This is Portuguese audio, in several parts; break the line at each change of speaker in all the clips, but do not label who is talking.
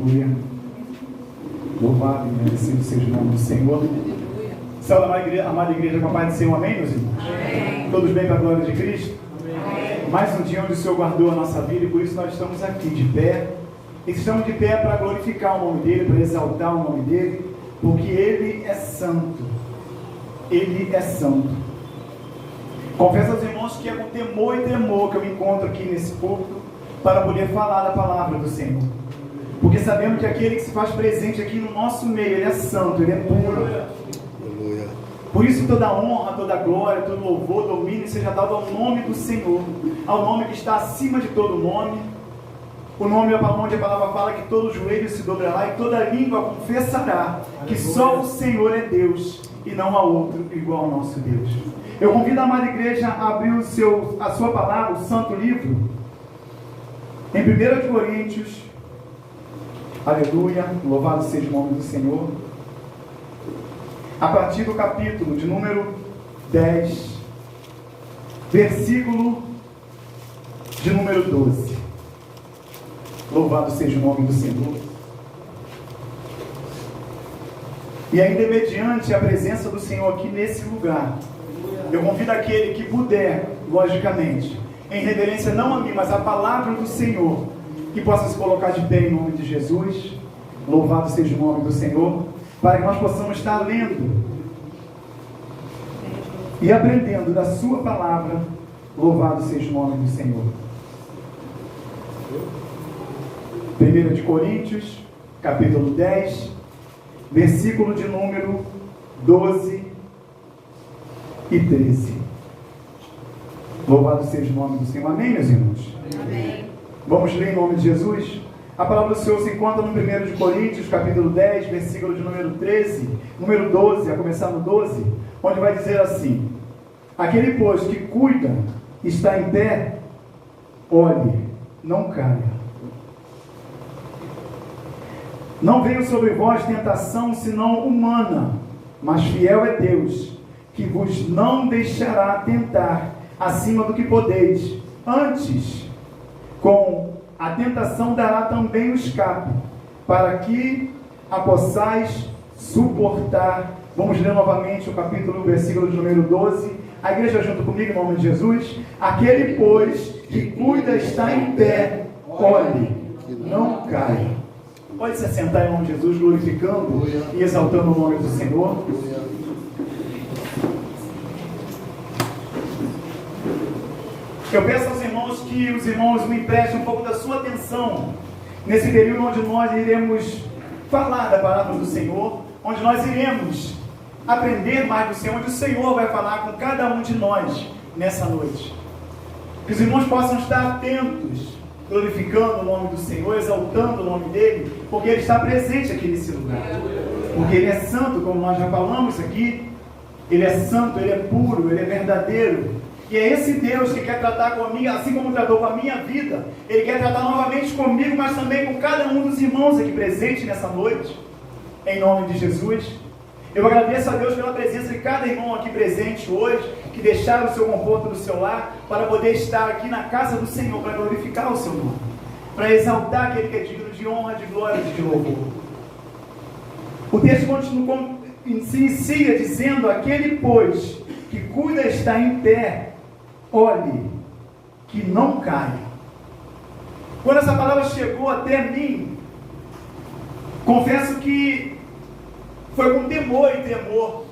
Aleluia. Louvado e agradecido seja o nome do Senhor. Salve, amada igreja, com a paz do Senhor, amém, meus irmãos? Amém. Todos bem para a glória de Cristo? Amém. Mais um dia onde o Senhor guardou a nossa vida e por isso nós estamos aqui de pé. E estamos de pé para glorificar o nome dEle, para exaltar o nome dEle, porque Ele é santo. Ele é santo. Confesso aos irmãos que é com temor e tremor que eu me encontro aqui nesse púlpito para poder falar da palavra do Senhor. Porque sabemos que aquele que se faz presente aqui no nosso meio, Ele é santo, Ele é puro. Por isso toda honra, toda glória, todo louvor, domínio seja dado ao nome do Senhor, ao nome que está acima de todo nome, o nome onde a palavra fala que todo joelho se dobrará e toda língua confessará que só o Senhor é Deus e não há outro igual ao nosso Deus. Eu convido a amada igreja a abrir a sua palavra, o santo livro, em 1 Coríntios, aleluia, louvado seja o nome do Senhor, a partir do capítulo de número 10, versículo de número 12. Louvado seja o nome do Senhor. E ainda mediante a presença do Senhor aqui nesse lugar, eu convido aquele que puder, logicamente, em reverência não a mim, mas a palavra do Senhor, que possa se colocar de pé em nome de Jesus. Louvado seja o nome do Senhor, para que nós possamos estar lendo e aprendendo da sua palavra. Louvado seja o nome do Senhor. 1 Coríntios, capítulo 10, versículo de número 12 e 13. Louvado seja o nome do Senhor. Amém, meus irmãos? Amém. Vamos ler em nome de Jesus? A palavra do Senhor se encontra no 1 Coríntios, capítulo 10, versículo de número 13, número 12, a começar no 12, onde vai dizer assim: aquele, pois, que cuida, está em pé, olhe, não caia. Não veio sobre vós tentação, senão humana, mas fiel é Deus, que vos não deixará tentar acima do que podeis. Antes, com a tentação dará também o escape, para que a possais suportar. Vamos ler novamente o capítulo, o versículo de número 12. A igreja junto comigo, em nome de Jesus. Aquele, pois, que cuida está em pé, olhe, não caia. Pode se assentar em nome de Jesus, glorificando e exaltando o nome do Senhor. Eu peço aos irmãos que os irmãos me emprestem um pouco da sua atenção nesse período onde nós iremos falar da palavra do Senhor, onde nós iremos aprender mais do Senhor, onde o Senhor vai falar com cada um de nós nessa noite. Que os irmãos possam estar atentos, glorificando o nome do Senhor, exaltando o nome dEle, porque Ele está presente aqui nesse lugar. Porque Ele é santo, como nós já falamos aqui. Ele é santo, Ele é puro, Ele é verdadeiro. E é esse Deus que quer tratar comigo, assim como tratou com a minha vida. Ele quer tratar novamente comigo, mas também com cada um dos irmãos aqui presentes nessa noite. Em nome de Jesus. Eu agradeço a Deus pela presença de cada irmão aqui presente hoje, que deixaram o seu conforto do seu lar, para poder estar aqui na casa do Senhor, para glorificar o seu nome, para exaltar aquele que é digno de honra, de glória e de louvor. O texto se inicia dizendo: aquele, pois, que cuida está em pé, olhe, que não caia. Quando essa palavra chegou até mim, confesso que foi com temor e tremor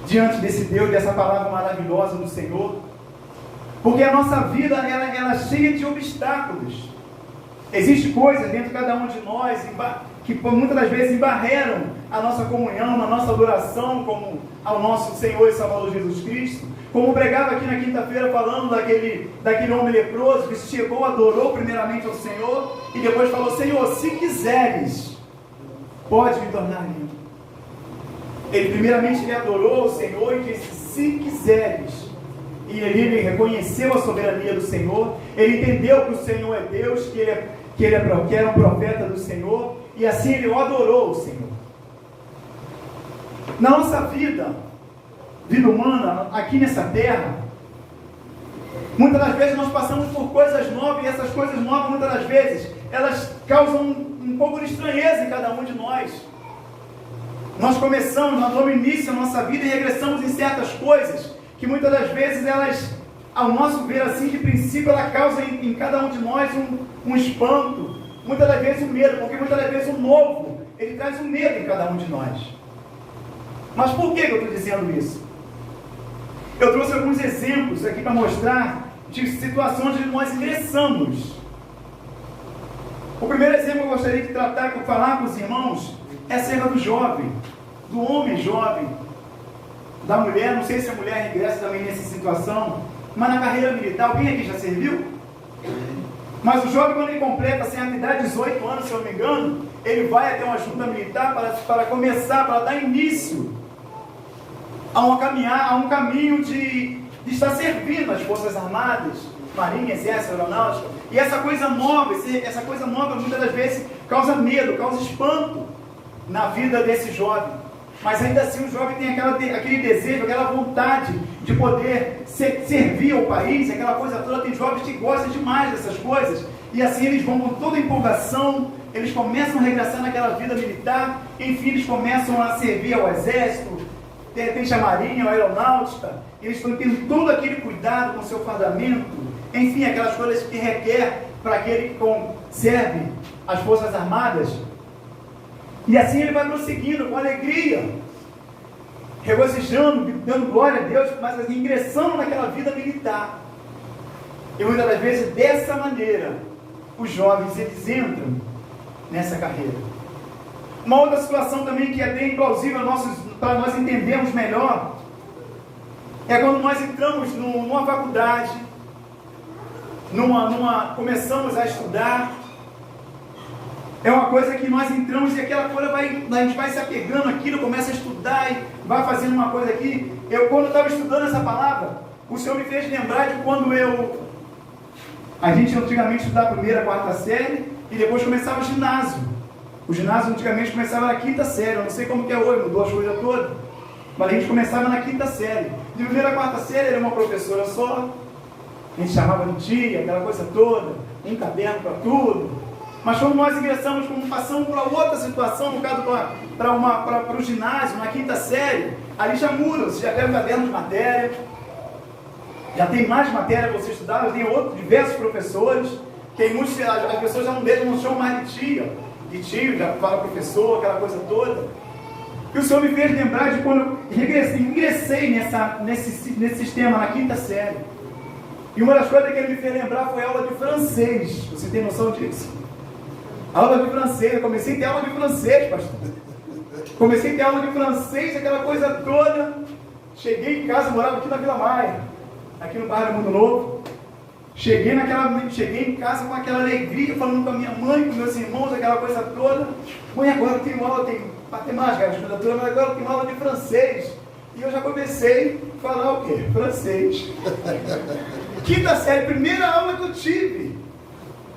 diante desse Deus, dessa palavra maravilhosa do Senhor, porque a nossa vida ela é cheia de obstáculos. Existem coisas dentro de cada um de nós que muitas das vezes embarreram a nossa comunhão, a nossa adoração como ao nosso Senhor e Salvador Jesus Cristo. Como pregava aqui na quinta-feira, falando daquele homem leproso que chegou, adorou primeiramente ao Senhor e depois falou: Senhor, se quiseres, pode me tornar limpo. Ele primeiramente adorou o Senhor e disse: se quiseres. E ele reconheceu a soberania do Senhor. Ele entendeu que o Senhor é Deus, que era um profeta do Senhor, e assim ele adorou o Senhor. Na nossa vida humana, aqui nessa terra, Muitas das vezes nós passamos por coisas novas, e essas coisas novas, muitas das vezes, elas causam um pouco de estranheza em cada um de nós. Nós começamos, nós damos início à nossa vida e regressamos em certas coisas, que muitas das vezes elas, ao nosso ver assim, de princípio, ela causa em cada um de nós um espanto, muitas das vezes um medo, porque muitas das vezes o novo, ele traz um medo em cada um de nós. Mas por que eu estou dizendo isso? Eu trouxe alguns exemplos aqui para mostrar de situações onde nós ingressamos. O primeiro exemplo que eu gostaria de falar com os irmãos é acerca do jovem, do homem jovem, da mulher. Não sei se a mulher ingressa também nessa situação, mas na carreira militar, alguém aqui já serviu? Mas o jovem, quando ele completa assim, a idade de 18 anos, se eu não me engano, ele vai até uma junta militar para começar, para dar início a um caminho de estar servindo as Forças Armadas, Marinha, Exército, Aeronáutica. E essa coisa nova muitas das vezes causa medo, causa espanto na vida desse jovem. Mas ainda assim o jovem tem aquele desejo, aquela vontade de poder servir ao país, aquela coisa toda. Tem jovens que gostam demais dessas coisas, e assim eles vão com toda a empolgação, eles começam a regressar naquela vida militar, enfim, eles começam a servir ao Exército, de repente a Marinha, a Aeronáutica. Eles estão tendo todo aquele cuidado com o seu fardamento, enfim, aquelas coisas que requer para aquele que serve as Forças Armadas. E assim ele vai prosseguindo com alegria, regozijando, dando glória a Deus, mas assim, ingressando naquela vida militar. E muitas das vezes, dessa maneira, os jovens eles entram nessa carreira. Uma outra situação também que é bem plausível para nós entendermos melhor, é quando nós entramos numa faculdade, começamos a estudar. É uma coisa que nós entramos e aquela coisa a gente vai se apegando àquilo, começa a estudar e vai fazendo uma coisa aqui. Quando eu estava estudando essa palavra, o Senhor me fez lembrar de quando a gente antigamente estudava a primeira, quarta série, e depois começava o ginásio. O ginásio antigamente começava na quinta série, eu não sei como que é hoje, mudou as coisas todas, mas a gente começava na quinta série. De primeira a quarta série era uma professora só, a gente chamava de tia, aquela coisa toda, um caderno para tudo. Mas quando nós ingressamos, quando passamos para outra situação, no caso para o ginásio, na quinta série, ali já muda, você já tem um caderno de matéria, já tem mais matéria para você estudar, já tem diversos professores, tem muitos, as pessoas já não chamam mais de tia, de tio, já fala professor, aquela coisa toda. E o Senhor me fez lembrar de quando eu ingressei nesse sistema na quinta série. E uma das coisas que ele me fez lembrar foi a aula de francês. Você tem noção disso? Aula de francês, eu comecei a ter aula de francês, pastor. Comecei a ter aula de francês, aquela coisa toda. Cheguei em casa, morava aqui na Vila Maia, aqui no bairro do Mundo Novo. Cheguei em casa com aquela alegria, falando com a minha mãe, com meus irmãos, aquela coisa toda. Mãe, agora eu tenho aula, tem matemática, mas agora eu tenho aula de francês. E eu já comecei a falar o quê? Francês. Quinta série, primeira aula que eu tive.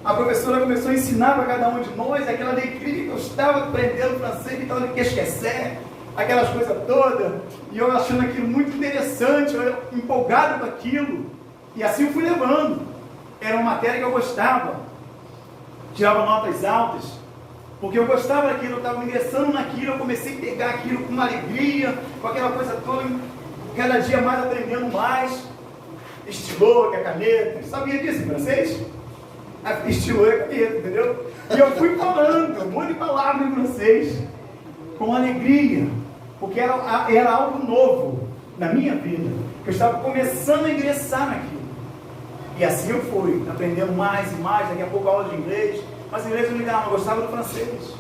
A professora começou a ensinar para cada um de nós, aquela alegria que eu estava aprendendo francês, que estava de esquecer, aquelas coisas todas, e eu achando aquilo muito interessante, eu empolgado com aquilo, e assim eu fui levando. Era uma matéria que eu gostava, tirava notas altas, porque eu gostava daquilo, eu estava ingressando naquilo, eu comecei a pegar aquilo com uma alegria, com aquela coisa toda, cada dia mais aprendendo mais. Estilou, que é caneta, sabia disso em francês? Estilou é caneta, entendeu? E eu fui falando um monte de palavras em francês, com alegria, porque era algo novo na minha vida, eu estava começando a ingressar naquilo. E assim eu fui, aprendendo mais e mais, daqui a pouco aula de inglês, mas inglês eu não gostava do francês.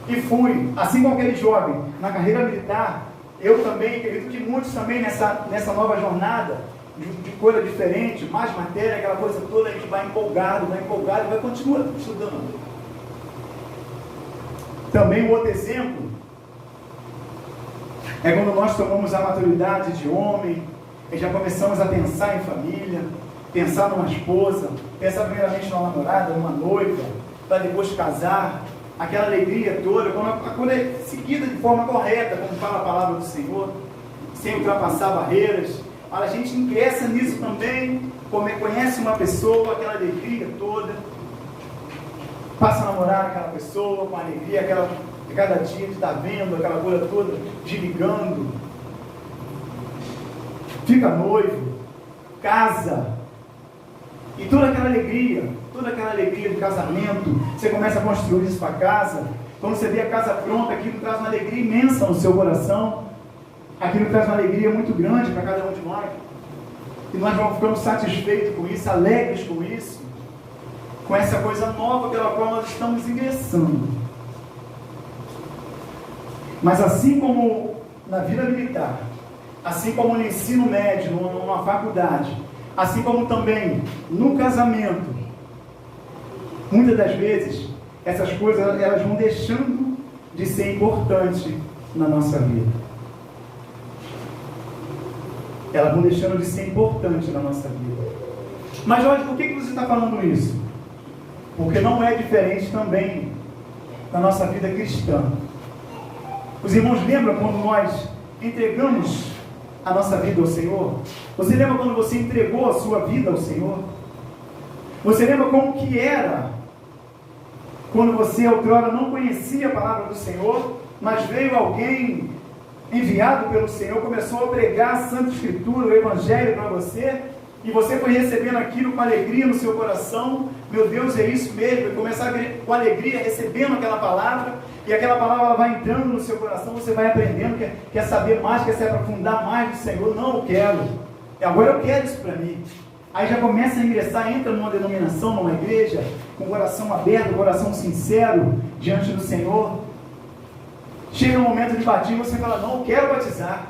E fui, assim como aquele jovem, na carreira militar, eu também, acredito que muitos também nessa nova jornada, de coisa diferente, mais matéria, aquela coisa toda, a gente vai empolgado e vai continuar estudando. Também um outro exemplo é quando nós tomamos a maturidade de homem e já começamos a pensar em família, pensar numa esposa, pensar primeiramente numa namorada, numa noiva, para depois casar, aquela alegria toda, quando é seguida de forma correta, como fala a palavra do Senhor, sem ultrapassar barreiras, a gente ingressa nisso também, conhece uma pessoa, aquela alegria toda, passa a namorar aquela pessoa com alegria, cada dia de estar vendo aquela coisa toda, te ligando, fica noivo, casa, e toda aquela alegria do casamento, você começa a construir isso para casa. Quando você vê a casa pronta, aquilo traz uma alegria imensa no seu coração, aquilo traz uma alegria muito grande para cada um de nós, e nós vamos ficando satisfeitos com isso, alegres com isso, com essa coisa nova pela qual nós estamos ingressando. Mas assim como na vida militar, assim como no ensino médio, numa faculdade, assim como também no casamento, muitas das vezes essas coisas elas vão deixando de ser importantes na nossa vida. Elas vão deixando de ser importantes na nossa vida. Mas Jorge, por que você está falando isso? Porque não é diferente também na nossa vida cristã. Os irmãos lembram quando nós entregamos a nossa vida ao Senhor? Você lembra quando você entregou a sua vida ao Senhor? Você lembra como que era quando você outrora não conhecia a palavra do Senhor, mas veio alguém enviado pelo Senhor, começou a pregar a Santa Escritura, o Evangelho para você, e você foi recebendo aquilo com alegria no seu coração? Meu Deus, é isso mesmo, e começar com alegria, recebendo aquela palavra, e aquela palavra ela vai entrando no seu coração, você vai aprendendo, quer saber mais, quer se aprofundar mais do Senhor. Não, eu quero, agora eu quero isso para mim. Aí já começa a ingressar, entra numa denominação, numa igreja, com o coração aberto, coração sincero, diante do Senhor. Chega um momento de batismo, você fala, não, eu quero batizar.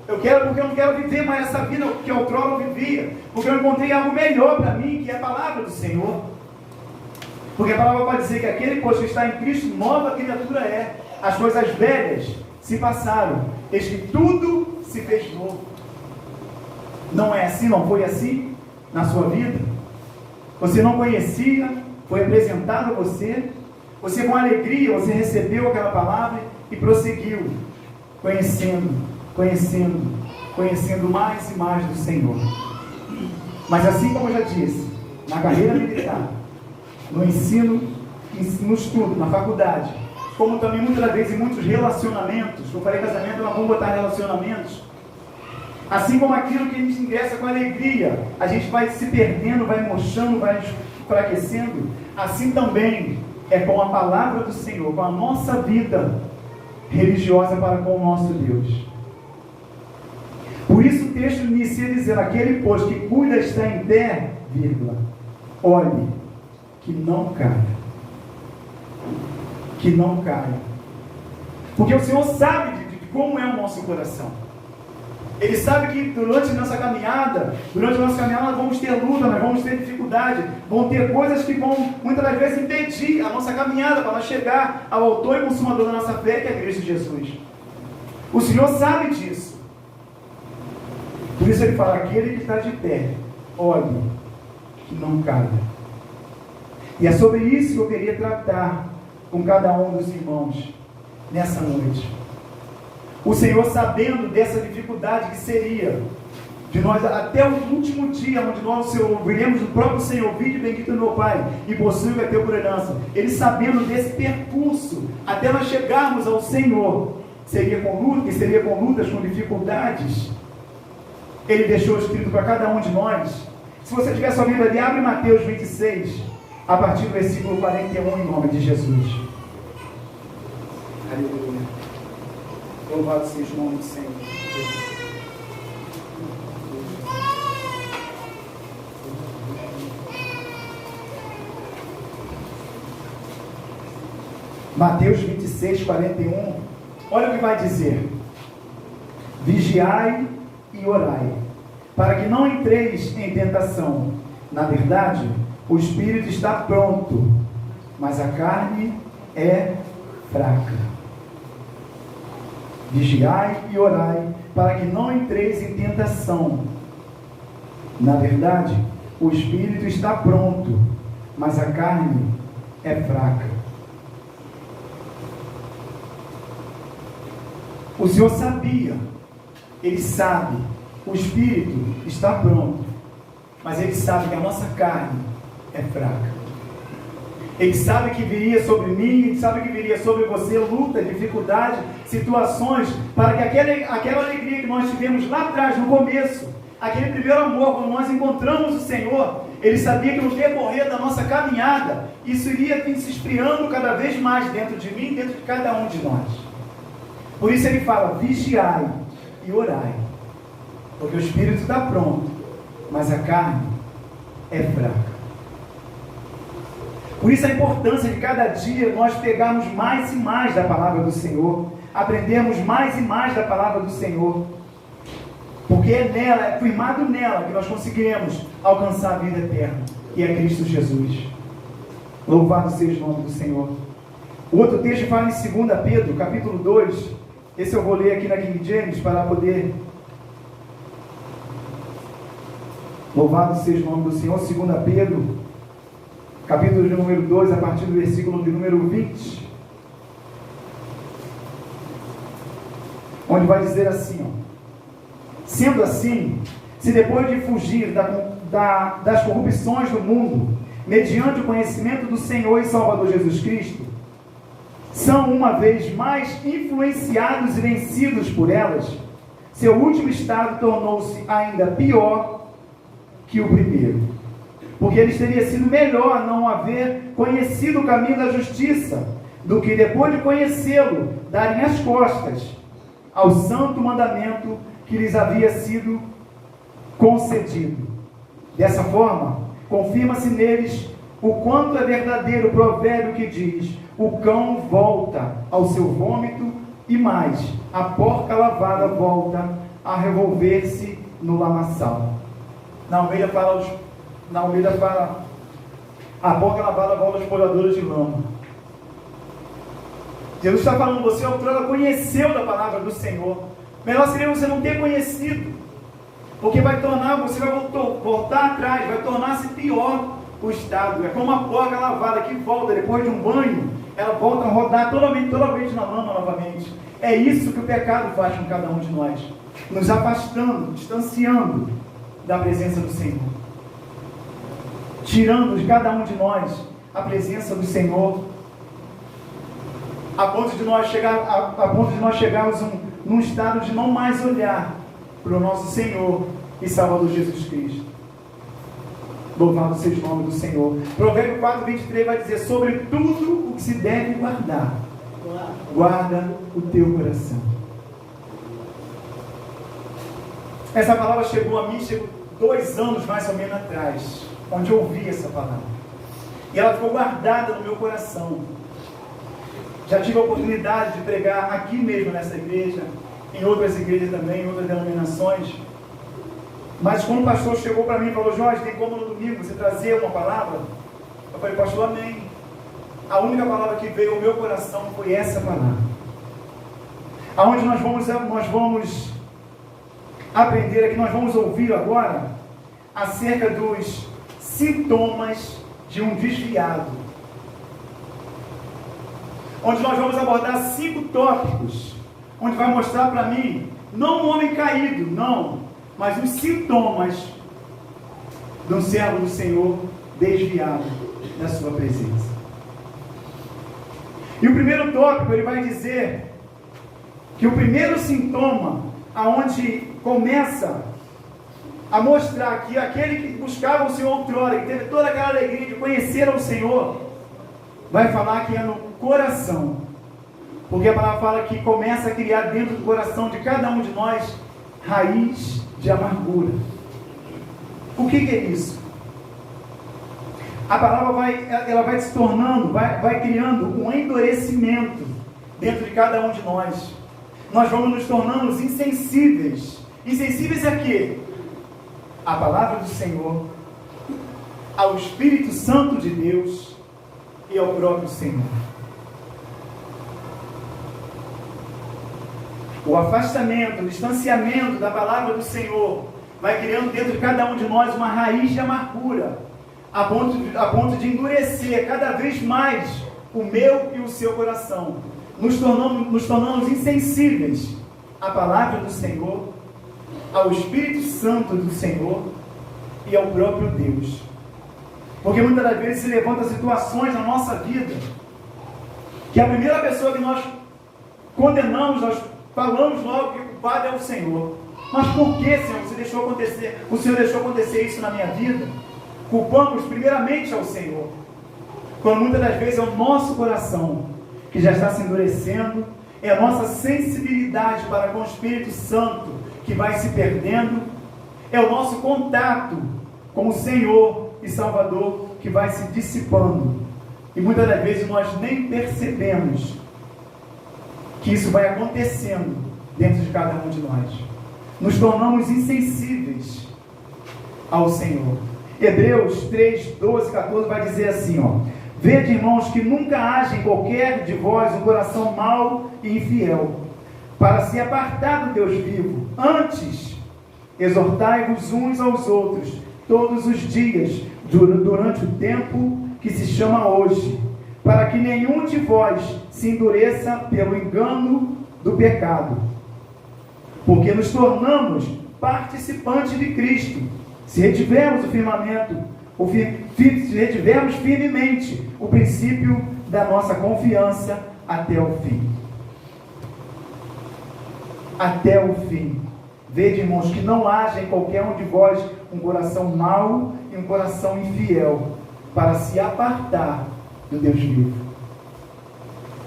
Eu quero porque eu não quero viver mais essa vida que outrora eu vivia. Porque eu encontrei algo melhor para mim, que é a palavra do Senhor. Porque a palavra pode dizer que aquele que está em Cristo, nova criatura é. As coisas velhas se passaram, eis que tudo se fez novo. Não é assim, não foi assim na sua vida? Você não conhecia, foi apresentado a você, você com alegria, você recebeu aquela palavra e prosseguiu, conhecendo mais e mais do Senhor. Mas assim como eu já disse, na carreira militar, no ensino, no estudo, na faculdade, como também muitas vezes em muitos relacionamentos, eu falei casamento, mas vamos botar relacionamentos, assim como aquilo que a gente ingressa com alegria, a gente vai se perdendo, vai murchando, vai enfraquecendo, assim também é com a palavra do Senhor, com a nossa vida religiosa para com o nosso Deus. Por isso o texto inicia dizendo, aquele pois que cuida está em pé, vírgula, olhe, que não caia. Que não caia. Porque o Senhor sabe de como é o nosso coração. Ele sabe que durante a nossa caminhada, nós vamos ter luta, nós vamos ter dificuldade, vão ter coisas que vão, muitas das vezes, impedir a nossa caminhada, para nós chegar ao autor e consumador da nossa fé, que é Cristo Jesus. O Senhor sabe disso. Por isso ele fala, aquele que está de pé, olhe, que não caia. E é sobre isso que eu queria tratar com cada um dos irmãos, nessa noite. O Senhor, sabendo dessa dificuldade que seria, de nós até o último dia, onde nós ouviremos o próprio Senhor, vinde bendito meu Pai, e possui vai ter por herança. Ele sabendo desse percurso, até nós chegarmos ao Senhor, seria com lutas, com dificuldades. Ele deixou escrito para cada um de nós. Se você tiver sua Bíblia ali, abre Mateus 26, a partir do versículo 41, em nome de Jesus. Aleluia. Louvado seja o nome do Senhor. Mateus 26, 41. Olha o que vai dizer. Vigiai e orai, para que não entreis em tentação. Na verdade, o espírito está pronto, mas a carne é fraca. Vigiai e orai, para que não entreis em tentação. Na verdade, o espírito está pronto, mas a carne é fraca. O Senhor sabia, Ele sabe o espírito está pronto, mas ele sabe que a nossa carne é fraca. Ele sabe que viria sobre mim, ele sabe que viria sobre você luta, dificuldade, situações, para que aquela alegria que nós tivemos lá atrás, no começo, aquele primeiro amor, quando nós encontramos o Senhor, ele sabia que no decorrer da nossa caminhada, isso iria se esfriando cada vez mais dentro de mim, dentro de cada um de nós. Por isso ele fala, vigiai e orai, porque o espírito está pronto, mas a carne é fraca. Por isso a importância de cada dia nós pegarmos mais e mais da palavra do Senhor, aprendermos mais e mais da palavra do Senhor, porque é nela, é firmado nela que nós conseguiremos alcançar a vida eterna, que é Cristo Jesus. Louvado seja o nome do Senhor. O outro texto fala em 2 Pedro, capítulo 2, esse eu vou ler aqui na King James para poder... Louvado seja o nome do Senhor. 2 Pedro, capítulo de número 2, a partir do versículo de número 20, onde vai dizer assim, ó: sendo assim, se depois de fugir das corrupções do mundo, mediante o conhecimento do Senhor e Salvador Jesus Cristo, são uma vez mais influenciados e vencidos por elas, seu último estado tornou-se ainda pior que o primeiro. Porque lhes teria sido melhor não haver conhecido o caminho da justiça, do que depois de conhecê-lo, darem as costas ao santo mandamento que lhes havia sido concedido. Dessa forma, confirma-se neles o quanto é verdadeiro o provérbio que diz: o cão volta ao seu vômito, e mais, a porca lavada volta a revolver-se no lamaçal. Na Almeida fala, a porca lavada volta aos povoadores de lama. Jesus está falando, você outrora conheceu da palavra do Senhor. Melhor seria você não ter conhecido, porque vai tornar, você vai voltar atrás, vai tornar-se pior o estado. É como a porca lavada que volta depois de um banho, ela volta a rodar toda vez na lama novamente. É isso que o pecado faz com cada um de nós, nos afastando, distanciando da presença do Senhor, tirando de cada um de nós a presença do Senhor, a ponto de nós chegarmos num estado de não mais olhar para o nosso Senhor e Salvador Jesus Cristo. Louvado seja o nome do Senhor. Provérbio 4:23 vai dizer: sobre tudo o que se deve guardar, guarda o teu coração. Essa palavra chegou a mim, 2 anos mais ou menos atrás, onde eu ouvi essa palavra, e ela ficou guardada no meu coração. Já tive a oportunidade de pregar aqui mesmo nessa igreja, em outras igrejas também, em outras denominações. Mas quando o pastor chegou para mim e falou: Jorge, tem como no domingo você trazer uma palavra? Eu falei: pastor, amém. A única palavra que veio ao meu coração foi essa palavra. Aonde nós vamos aprender aqui, nós vamos ouvir agora acerca dos sintomas de um desviado. Onde nós vamos abordar 5 tópicos, onde vai mostrar para mim, não um homem caído, não, mas os sintomas de um servo do Senhor desviado da sua presença. E o primeiro tópico, ele vai dizer que o primeiro sintoma, aonde começa a mostrar que aquele que buscava o Senhor outrora, que teve toda aquela alegria de conhecer o Senhor, vai falar que é no coração, porque a palavra fala que começa a criar dentro do coração de cada um de nós raiz de amargura. O que é isso? A palavra vai se tornando, vai criando um endurecimento dentro de cada um de nós. Nós vamos nos tornando insensíveis. Insensíveis a quê? A palavra do Senhor, ao Espírito Santo de Deus e ao próprio Senhor. O afastamento, o distanciamento da palavra do Senhor vai criando dentro de cada um de nós uma raiz de amargura, a ponto de endurecer cada vez mais o meu e o seu coração, nos tornamos insensíveis à palavra do Senhor ao Espírito Santo do Senhor e ao próprio Deus. Porque muitas das vezes se levantam situações na nossa vida que a primeira pessoa que nós condenamos, nós falamos logo que o culpado é o Senhor. Mas por que, Senhor, você deixou acontecer? O Senhor deixou acontecer isso na minha vida? Culpamos primeiramente ao Senhor. Quando muitas das vezes é o nosso coração que já está se endurecendo, é a nossa sensibilidade para com o Espírito Santo que vai se perdendo, é o nosso contato com o Senhor e Salvador que vai se dissipando. E muitas das vezes nós nem percebemos que isso vai acontecendo dentro de cada um de nós. Nos tornamos insensíveis ao Senhor. Hebreus 3, 12, 14 vai dizer assim, vede, irmãos, que nunca haja em qualquer de vós um coração mau e infiel, para se apartar do Deus vivo. Antes, exortai-vos uns aos outros, todos os dias, durante o tempo que se chama hoje, para que nenhum de vós se endureça pelo engano do pecado. Porque nos tornamos participantes de Cristo, se retivermos o firmamento, se retivermos firmemente o princípio da nossa confiança até o fim. Até o fim. Vede, irmãos, que não haja em qualquer um de vós um coração mau e um coração infiel, para se apartar do Deus vivo.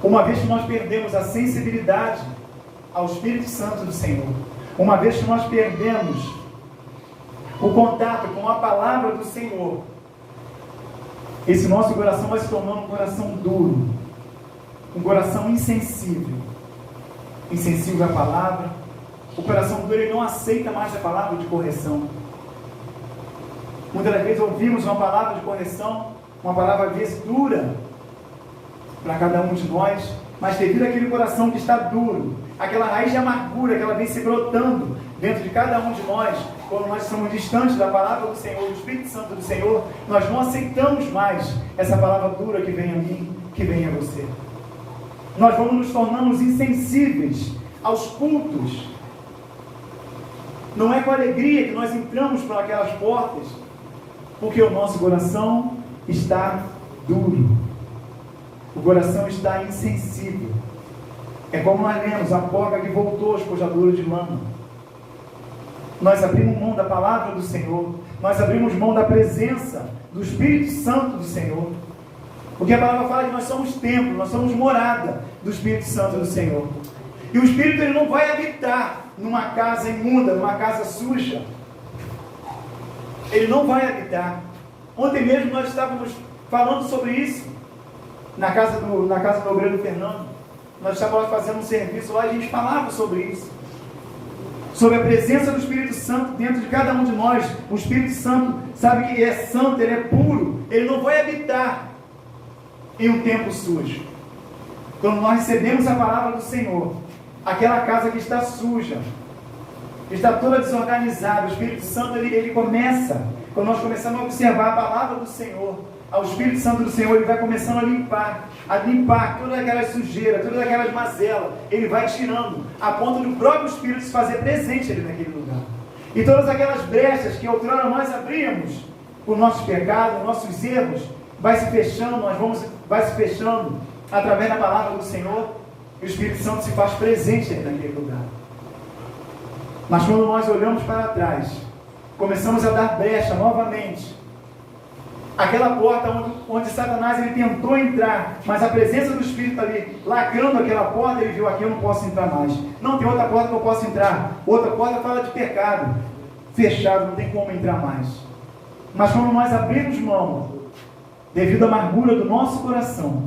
Uma vez que nós perdemos a sensibilidade ao Espírito Santo do Senhor, uma vez que nós perdemos o contato com a palavra do Senhor, esse nosso coração vai se tornando um coração duro, um coração insensível à palavra. O coração duro, ele não aceita mais a palavra de correção. Muitas das vezes ouvimos uma palavra de correção, uma palavra às vezes dura para cada um de nós, mas devido àquele coração que está duro, aquela raiz de amargura que ela vem se brotando dentro de cada um de nós, quando nós somos distantes da palavra do Senhor, do Espírito Santo do Senhor, nós não aceitamos mais essa palavra dura que vem a mim, que vem a você. Nós vamos nos tornando insensíveis aos cultos. Não é com alegria que nós entramos por aquelas portas, porque o nosso coração está duro, o coração está insensível. É como nós lemos, a porca que voltou espojadora de lama. Nós abrimos mão da palavra do Senhor, nós abrimos mão da presença do Espírito Santo do Senhor, porque a palavra fala que nós somos templo, nós somos morada do Espírito Santo do Senhor. E o Espírito, ele não vai habitar numa casa imunda, numa casa suja. Ele não vai habitar. Ontem mesmo nós estávamos falando sobre isso na casa do obreiro Fernando. Nós estávamos fazendo um serviço lá e a gente falava sobre isso, sobre a presença do Espírito Santo dentro de cada um de nós. O Espírito Santo sabe que é santo, ele é puro, ele não vai habitar em um templo sujo. Quando nós recebemos a palavra do Senhor, aquela casa que está suja, está toda desorganizada, o Espírito Santo ele começa, quando nós começamos a observar a palavra do Senhor, o Espírito Santo do Senhor, ele vai começando a limpar todas aquelas sujeiras, todas aquelas mazelas, ele vai tirando, a ponto do próprio Espírito se fazer presente ali naquele lugar. E todas aquelas brechas que outrora nós abríamos por nossos pecados, nossos erros, vai se fechando, vai se fechando através da palavra do Senhor, e o Espírito Santo se faz presente ali naquele lugar. Mas quando nós olhamos para trás, começamos a dar brecha novamente, aquela porta onde Satanás ele tentou entrar, mas a presença do Espírito ali, lacrando aquela porta, ele viu: aqui eu não posso entrar mais, não tem outra porta que eu possa entrar, outra porta fala de pecado, fechado, não tem como entrar mais. Mas quando nós abrimos mão, devido à amargura do nosso coração,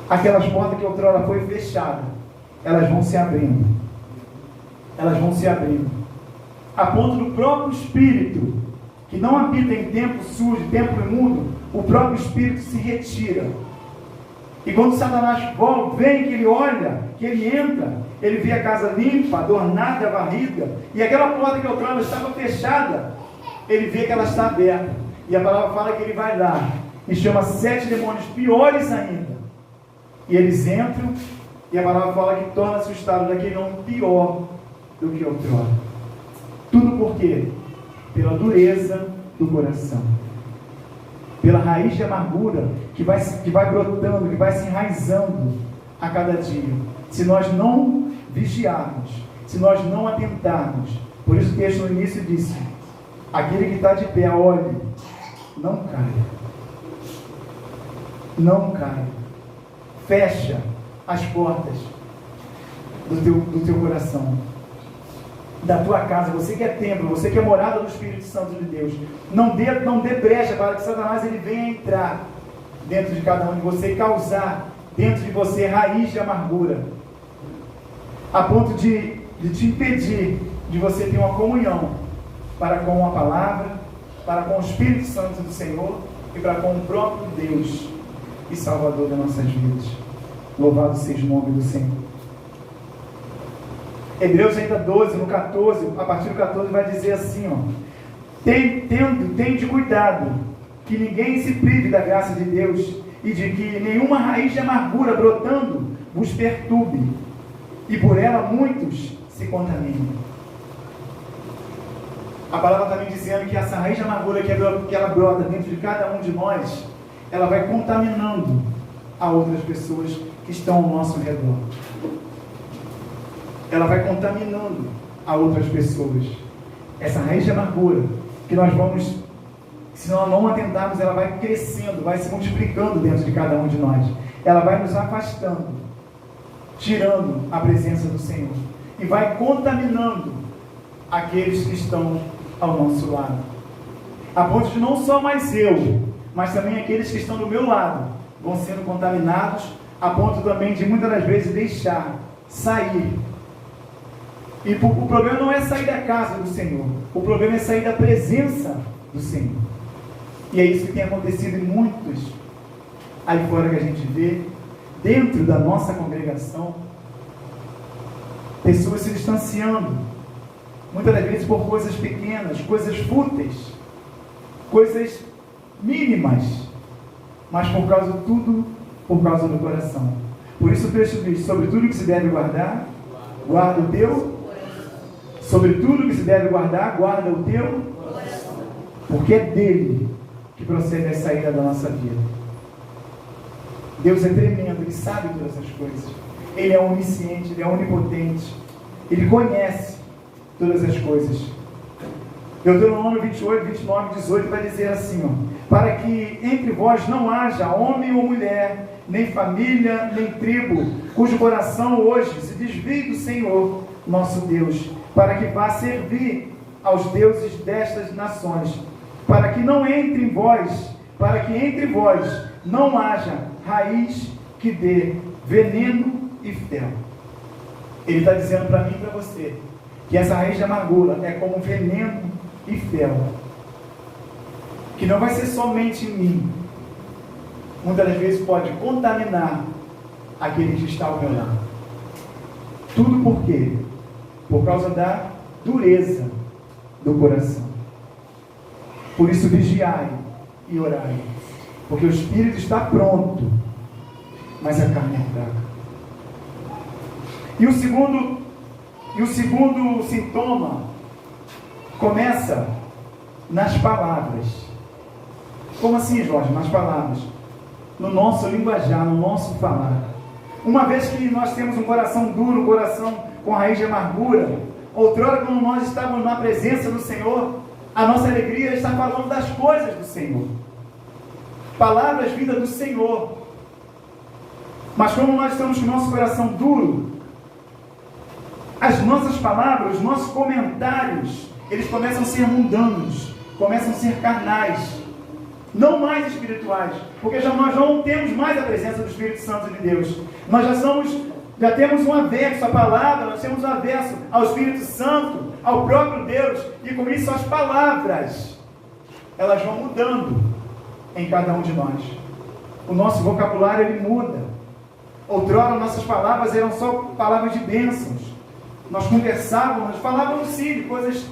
aquelas portas que outrora foi fechada, elas vão se abrindo, a ponto do próprio Espírito, que não habita em templo sujo, templo imundo, o próprio Espírito se retira. E quando Satanás vem, que ele olha, que ele entra, ele vê a casa limpa, adornada, varrida, e aquela porta que outrora estava fechada, ele vê que ela está aberta. E a palavra fala que ele vai lá e chama 7 demônios piores ainda. E eles entram, e a palavra fala que torna-se o estado daquele homem pior do que outrora. Tudo por quê? Pela dureza do coração. Pela raiz de amargura que vai brotando, que vai se enraizando a cada dia. Se nós não vigiarmos, se nós não atentarmos. Por isso o texto no início disse: aquele que está de pé, olhe, não caia. Não caia. Fecha as portas do teu coração, da tua casa. Você que é templo, você que é morada do Espírito Santo de Deus, não dê brecha para que Satanás ele venha entrar dentro de cada um de você e causar dentro de você raiz de amargura, a ponto de te impedir de você ter uma comunhão para com a palavra, para com o Espírito Santo do Senhor e para com o próprio Deus e Salvador das nossas vidas. Louvado seja o nome do Senhor. Hebreus ainda 12, no 14, a partir do 14 vai dizer assim, ó: tende cuidado, que ninguém se prive da graça de Deus, e de que nenhuma raiz de amargura brotando vos perturbe, e por ela muitos se contaminem. A palavra está me dizendo que essa raiz de amargura que ela brota dentro de cada um de nós, ela vai contaminando a outras pessoas que estão ao nosso redor. Ela vai contaminando a outras pessoas. Essa raiz de amargura que nós vamos, se nós não atentarmos, ela vai crescendo, vai se multiplicando dentro de cada um de nós. Ela vai nos afastando, tirando a presença do Senhor, e vai contaminando aqueles que estão ao nosso lado, a ponto de não só mais eu, mas também aqueles que estão do meu lado vão sendo contaminados, a ponto também de muitas das vezes deixar sair. E o problema não é sair da casa do Senhor, o problema é sair da presença do Senhor. E é isso que tem acontecido em muitos aí fora que a gente vê, dentro da nossa congregação, pessoas se distanciando, muitas das vezes por coisas pequenas, coisas fúteis, coisas mínimas, mas por causa de tudo, por causa do coração. Por isso o texto diz: sobre tudo que se deve guardar, guarda o teu. Sobre tudo que se deve guardar, guarda o teu. Porque é dele que procede a saída da nossa vida. Deus é tremendo, Ele sabe todas as coisas. Ele é onisciente, Ele é onipotente. Ele conhece todas as coisas. Deuteronômio 28, 29, 18 vai dizer assim, ó: para que entre vós não haja homem ou mulher, nem família, nem tribo, cujo coração hoje se desvie do Senhor, nosso Deus, para que vá servir aos deuses destas nações, para que entre em vós não haja raiz que dê veneno e fel. Ele está dizendo para mim e para você que essa raiz de amargura é como veneno e fel, que não vai ser somente em mim, muitas das vezes pode contaminar aquele que está ao meu lado. Tudo por quê? Por causa da dureza do coração. Por isso vigiai e orai, porque o espírito está pronto, mas a carne é fraca. E o segundo sintoma começa nas palavras. Como assim, Jorge? Nas palavras. No nosso linguajar, no nosso falar. Uma vez que nós temos um coração duro, um coração com raiz de amargura, outrora, quando nós estávamos na presença do Senhor, a nossa alegria está falando das coisas do Senhor. Palavras vindas do Senhor. Mas como nós estamos com o nosso coração duro, as nossas palavras, os nossos comentários, eles começam a ser mundanos, começam a ser carnais, não mais espirituais, porque nós não temos mais a presença do Espírito Santo de Deus. Nós já temos um averso à palavra, nós temos um averso ao Espírito Santo, ao próprio Deus, e com isso as palavras, elas vão mudando em cada um de nós. O nosso vocabulário, ele muda. Outrora, nossas palavras eram só palavras de bênçãos. Nós conversávamos, falávamos sim de coisas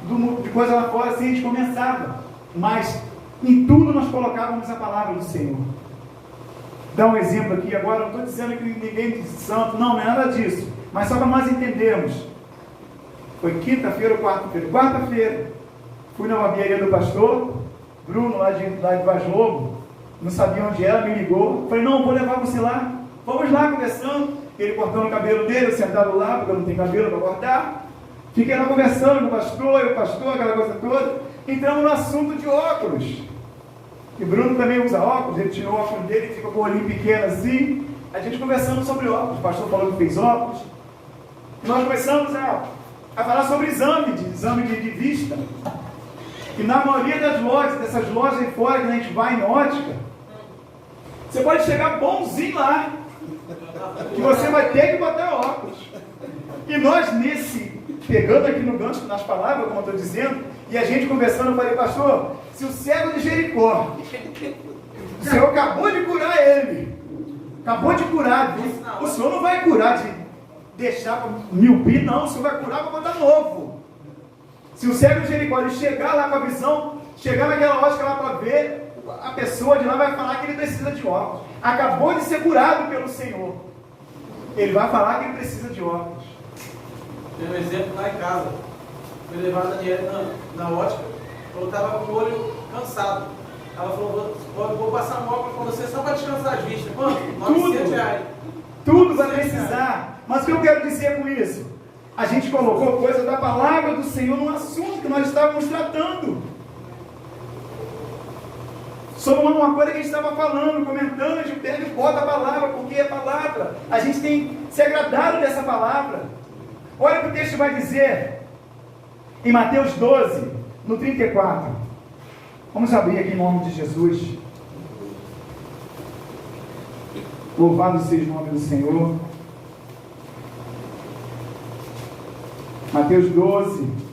lá fora, assim a gente conversava, mas em tudo nós colocávamos a palavra do Senhor. Dá um exemplo aqui agora, não estou dizendo que ninguém é santo, não é nada disso, mas só para nós entendermos. Foi quinta-feira ou quarta-feira? Quarta-feira. Fui na barbearia do pastor, Bruno, lá de Vaz Lobo, não sabia onde era, me ligou. Falei, não, vou levar você lá. Vamos lá, conversando. Ele cortando o cabelo dele, eu sentado lá, porque eu não tenho cabelo para cortar. Fiquei lá conversando com o pastor, aquela coisa toda. Entramos no assunto de óculos. E Bruno também usa óculos, ele tirou o óculos dele e ficou com o olhinho pequeno assim. A gente conversando sobre óculos, o pastor falou que fez óculos. E nós começamos a falar sobre exame de vista. E na maioria das lojas, dessas lojas aí fora que a gente vai em ótica, você pode chegar bonzinho lá, que você vai ter que botar óculos. E nós pegando aqui no gancho, nas palavras, como eu estou dizendo, e a gente conversando, eu falei, pastor, se o cego de Jericó, o Senhor acabou de curar ele, acabou de curar, o Senhor não vai curar de deixar para miopia, não, o Senhor vai curar para botar novo. Se o cego de Jericó ele chegar lá com a visão, chegar naquela ótica lá para ver, a pessoa de lá vai falar que ele precisa de óculos. Acabou de ser curado pelo Senhor. Ele vai falar que ele precisa de óculos.
Tem um exemplo lá em casa. Fui levar a Daniela na ótica, eu estava com o olho cansado. Ela falou, vou passar um óculos com você só para descansar as vistas. Quanto? R$900.
Tudo vai precisar. Mas o que eu quero dizer com isso? A gente colocou coisa da palavra do Senhor num assunto que nós estávamos tratando. Sobre uma coisa que a gente estava falando, comentando, a gente pega e bota a palavra, porque é palavra. A gente tem se agradado dessa palavra. Olha o que o texto vai dizer em Mateus 12, no 34. Vamos abrir aqui em nome de Jesus. Louvado seja o nome do Senhor. Mateus 12.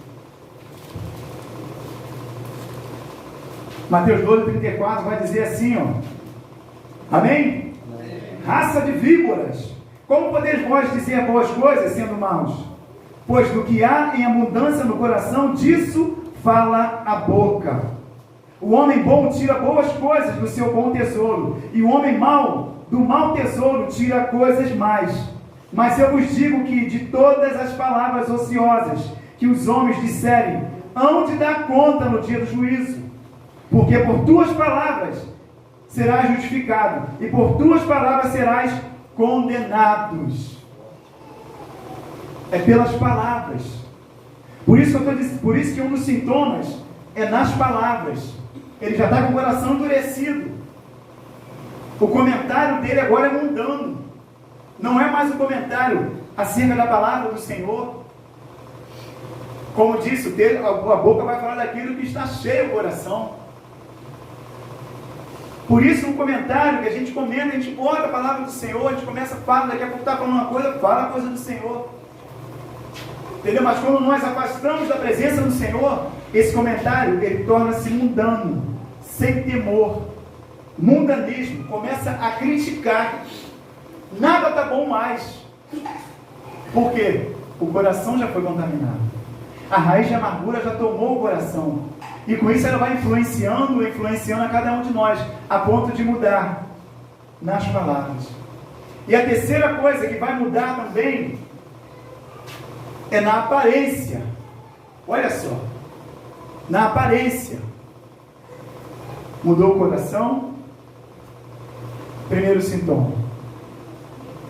Mateus 12, 34 vai dizer assim, ó. Amém? Amém? Raça de víboras, como podeis vós dizer boas coisas sendo maus? Pois do que há em abundância no coração, disso fala a boca. O homem bom tira boas coisas do seu bom tesouro, e o homem mau, do mau tesouro, tira coisas mais. Mas eu vos digo que de todas as palavras ociosas que os homens disserem, hão de dar conta no dia do juízo. Porque por tuas palavras serás justificado, e por tuas palavras serás condenados. É pelas palavras. Por isso que um dos sintomas é nas palavras. Ele já está com o coração endurecido. O comentário dele agora é mundano. Não é mais um comentário acerca da palavra do Senhor. Como disse, a boca vai falar daquilo que está cheio o coração. Por isso, um comentário que a gente comenta, a gente bota a palavra do Senhor, a gente começa a falar, daqui a pouco está falando uma coisa, fala a coisa do Senhor. Entendeu? Mas quando nós afastamos da presença do Senhor, esse comentário, ele torna-se mundano, sem temor. Mundanismo, começa a criticar. Nada está bom mais. Por quê? O coração já foi contaminado. A raiz de amargura já tomou o coração. E com isso ela vai influenciando a cada um de nós, a ponto de mudar nas palavras. E a terceira coisa que vai mudar também é na aparência. Olha só, na aparência. Mudou o coração. Primeiro sintoma,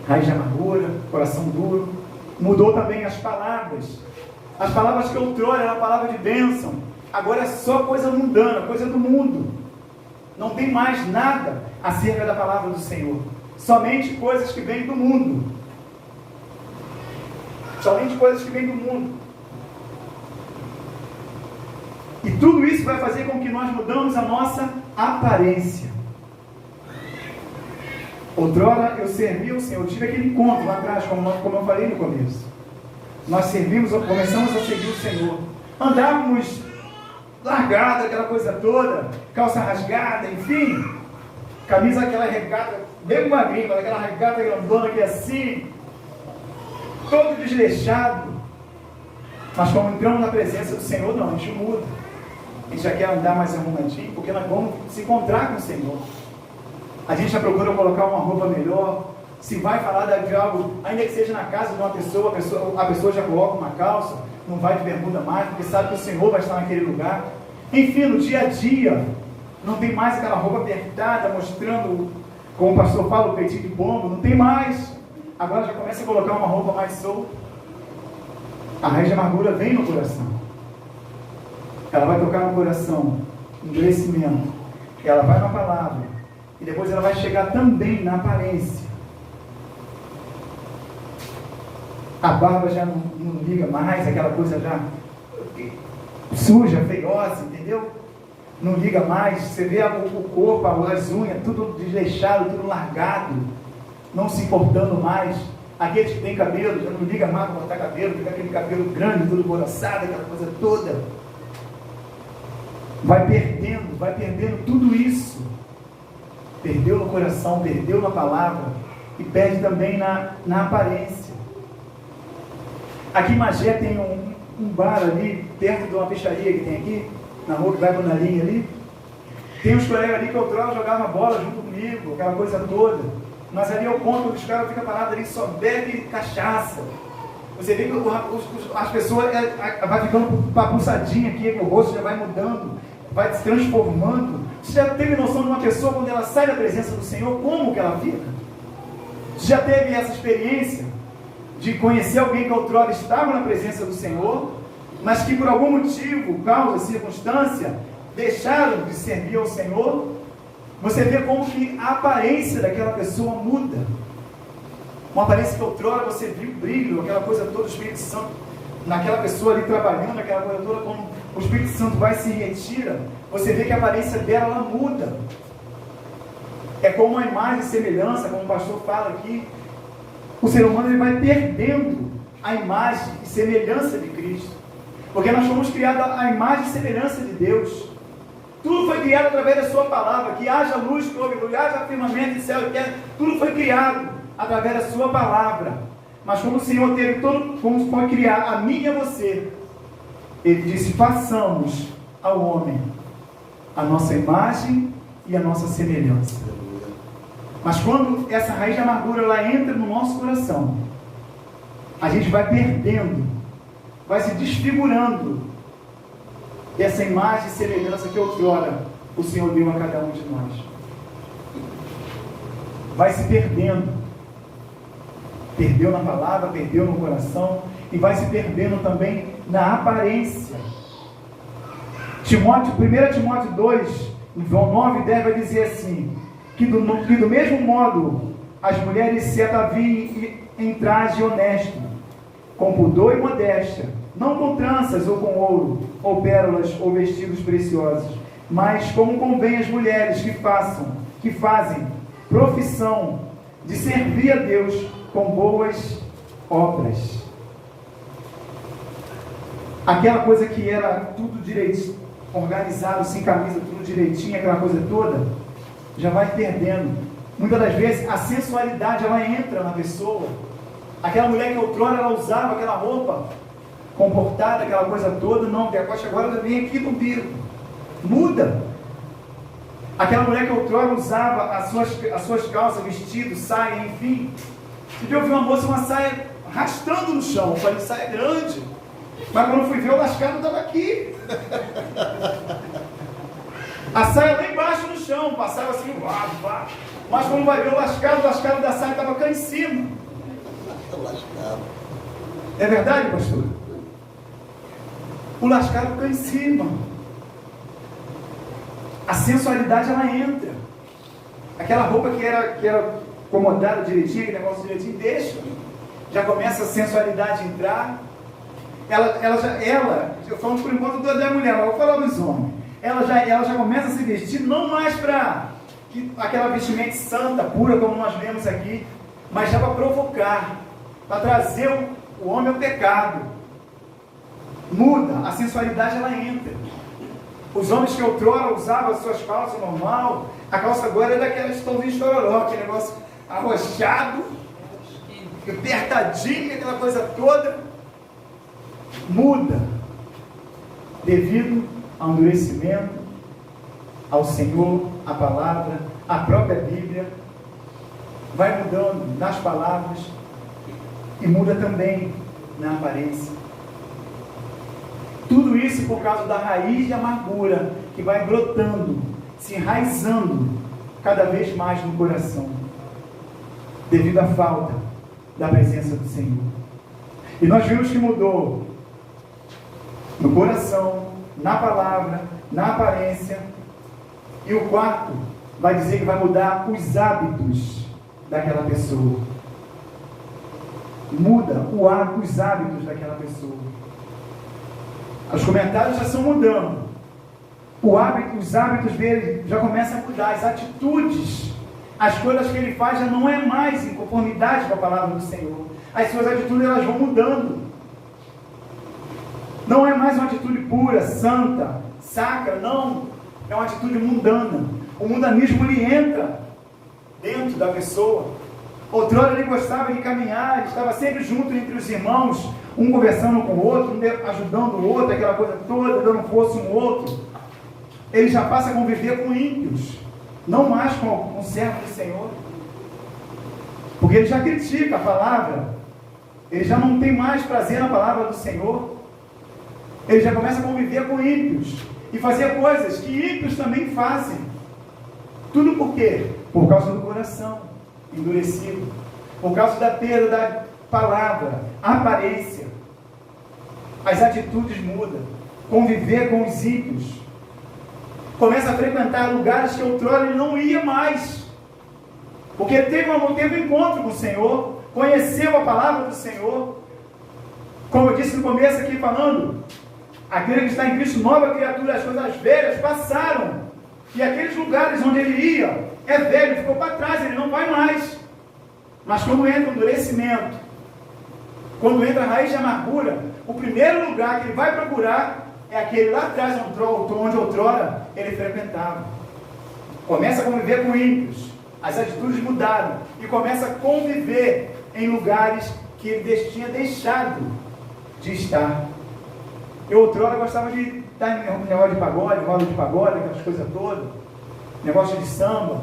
raiz de amargura, coração duro. Mudou também as palavras. As palavras que outrora eram a palavra de bênção, agora é só coisa mundana, coisa do mundo. Não tem mais nada acerca da palavra do Senhor. Somente coisas que vêm do mundo. Somente coisas que vêm do mundo. E tudo isso vai fazer com que nós mudamos a nossa aparência. Outrora eu servi o Senhor, eu tive aquele encontro lá atrás, como eu falei no começo. Nós começamos a seguir o Senhor. Andávamos largada, aquela coisa toda, calça rasgada, enfim, camisa aquela regata, bem magrinha, aquela regata grandona aqui assim, todo desleixado. Mas quando entramos na presença do Senhor, não, a gente muda. A gente já quer andar mais arrumadinho, porque nós vamos se encontrar com o Senhor. A gente já procura colocar uma roupa melhor. Se vai falar de algo, ainda que seja na casa de uma pessoa, a pessoa já coloca uma calça, não vai de bermuda mais, porque sabe que o Senhor vai estar naquele lugar. Enfim, no dia a dia, não tem mais aquela roupa apertada, mostrando, como o pastor fala, o peitinho de pombo, não tem mais. Agora já começa a colocar uma roupa mais solta. A raiz de amargura vem no coração. Ela vai tocar no coração, endurecimento. Ela vai na palavra. E depois ela vai chegar também na aparência. A barba já não liga mais, aquela coisa já suja, feiosa, entendeu? Não liga mais. Você vê o corpo, as unhas, tudo desleixado, tudo largado, não se importando mais. Aqueles que têm cabelo, já não liga mais para cortar cabelo, fica aquele cabelo grande, tudo boroçado, aquela coisa toda. Vai perdendo tudo isso. Perdeu no coração, perdeu na palavra e perde também na aparência. Aqui em Magé tem um bar ali, perto de uma peixaria que tem aqui, na rua que vai na linha ali. Tem uns colegas ali que outrora jogavam bola junto comigo, aquela coisa toda. Mas ali é o ponto onde os caras ficam parados ali, só bebe cachaça. Você vê que as pessoas vai ficando papuçadinha aqui, que o rosto já vai mudando, vai se transformando. Você já teve noção de uma pessoa quando ela sai da presença do Senhor, como que ela fica? Você já teve essa experiência de conhecer alguém que outrora estava na presença do Senhor, mas que por algum motivo, causa, circunstância, deixaram de servir ao Senhor? Você vê como que a aparência daquela pessoa muda. Uma aparência que outrora você viu brilho, aquela coisa toda, o Espírito Santo naquela pessoa ali trabalhando, aquela coisa toda, quando o Espírito Santo vai e se retira, você vê que a aparência dela, ela muda. É como uma imagem e semelhança, como o pastor fala aqui. O ser humano ele vai perdendo a imagem e semelhança de Cristo, porque nós fomos criados à imagem e semelhança de Deus. Tudo foi criado através da sua palavra. Que haja luz, que houve luz, haja firmamento e céu e terra. Tudo foi criado através da sua palavra. Mas como o Senhor teve todo, como foi criar a mim e a você, Ele disse: façamos ao homem a nossa imagem e a nossa semelhança. Mas quando essa raiz de amargura ela entra no nosso coração, a gente vai perdendo, vai se desfigurando essa imagem e semelhança que outrora o Senhor deu a cada um de nós. Vai se perdendo. Perdeu na palavra, perdeu no coração e vai se perdendo também na aparência. 1 Timóteo 2, João 9 e 10 vai dizer assim, que do mesmo modo as mulheres se ataviem em traje honesto, com pudor e modéstia, não com tranças ou com ouro, ou pérolas, ou vestidos preciosos, mas como convém as mulheres que fazem profissão de servir a Deus com boas obras. Aquela coisa que era tudo direitinho, organizado, sem camisa, tudo direitinho, aquela coisa toda, já vai perdendo. Muitas das vezes a sensualidade ela entra na pessoa. Aquela mulher que outrora ela usava aquela roupa comportada, aquela coisa toda, não, que a coxa agora vem aqui do umbigo. Muda. Aquela mulher que outrora usava as suas calças, vestidos, saia, enfim. E eu vi uma moça, uma saia arrastando no chão. Eu falei: saia grande. Mas quando fui ver, o lascado estava aqui. A saia lá embaixo no chão, passava assim, vá. Mas quando vai ver o lascado da saia estava cá em cima. É verdade, pastor? O lascado cá em cima. A sensualidade ela entra. Aquela roupa que era acomodada direitinho, aquele negócio direitinho, deixa. Já começa a sensualidade a entrar. Eu falo por enquanto da mulher, mas vou falar dos homens. Ela já começa a se vestir, não mais para aquela vestimenta santa, pura, como nós vemos aqui, mas já para provocar, para trazer o homem ao pecado. Muda, a sensualidade ela entra. Os homens que outrora usavam as suas calças normal, a calça agora é daquelas tãozinhas chororó, aquele negócio arrochado, apertadinho, aquela coisa toda. Muda, devido ao endurecimento, ao Senhor, à palavra, à própria Bíblia. Vai mudando nas palavras e muda também na aparência. Tudo isso por causa da raiz de amargura que vai brotando, se enraizando cada vez mais no coração, devido à falta da presença do Senhor. E nós vimos que mudou no coração, na palavra, na aparência. E o quarto vai dizer que vai mudar os hábitos daquela pessoa. Muda os hábitos daquela pessoa. Os comentários já estão mudando. Os hábitos dele já começam a mudar. As atitudes, as coisas que ele faz já não é mais em conformidade com a palavra do Senhor. As suas atitudes elas vão mudando. Não é mais uma atitude pura, santa, sacra, não. É uma atitude mundana. O mundanismo ele entra dentro da pessoa. Outrora ele gostava de caminhar, ele estava sempre junto entre os irmãos, um conversando com o outro, um ajudando o outro, aquela coisa toda, dando força um ao outro. Ele já passa a conviver com ímpios, não mais com servo do Senhor. Porque ele já critica a palavra, ele já não tem mais prazer na palavra do Senhor. Ele já começa a conviver com ímpios e fazer coisas que ímpios também fazem. Tudo por quê? Por causa do coração endurecido, por causa da perda da palavra, aparência. As atitudes mudam. Conviver com os ímpios. Começa a frequentar lugares que outrora ele não ia mais. Porque teve um encontro com o Senhor, conheceu a palavra do Senhor. Como eu disse no começo aqui falando, aquele que está em Cristo, nova criatura, as coisas velhas passaram. E aqueles lugares onde ele ia, é velho, ficou para trás, ele não vai mais. Mas quando entra o endurecimento, quando entra a raiz de amargura, o primeiro lugar que ele vai procurar é aquele lá atrás, onde outrora ele frequentava. Começa a conviver com ímpios, as atitudes mudaram, e começa a conviver em lugares que ele tinha deixado de estar. Eu outrora gostava de estar em negócio de pagode, roda de pagode, aquelas coisas todas, negócio de samba.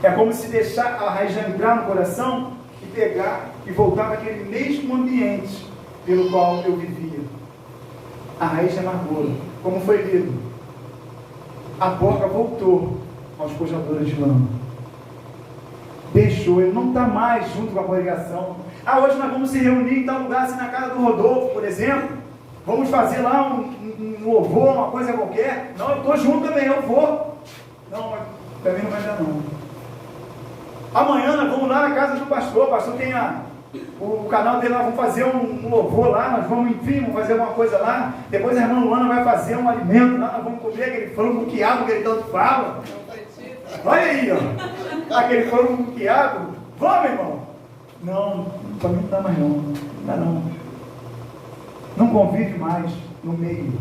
É como se deixar a raiz entrar no coração e pegar e voltar para aquele mesmo ambiente pelo qual eu vivia. A raiz de amargura, como foi lido, a porca voltou aos pojadores de lama. Deixou, ele não está mais junto com a congregação. Hoje nós vamos se reunir em tal lugar, assim na casa do Rodolfo, por exemplo. Vamos fazer lá um louvor, uma coisa qualquer. Não, eu estou junto também, eu vou. Não, para mim não vai dar não. Amanhã nós vamos lá na casa do pastor. O pastor tem o canal dele lá, vamos fazer um louvor lá. Nós vamos, enfim, vamos fazer alguma coisa lá. Depois a irmã Luana vai fazer um alimento lá. Nós vamos comer aquele frango com quiabo que ele tanto fala. Olha aí, ó. Aquele frango com quiabo. Vamos, irmão. Não, para mim não dá mais não. Não dá não. Não convive mais no meio.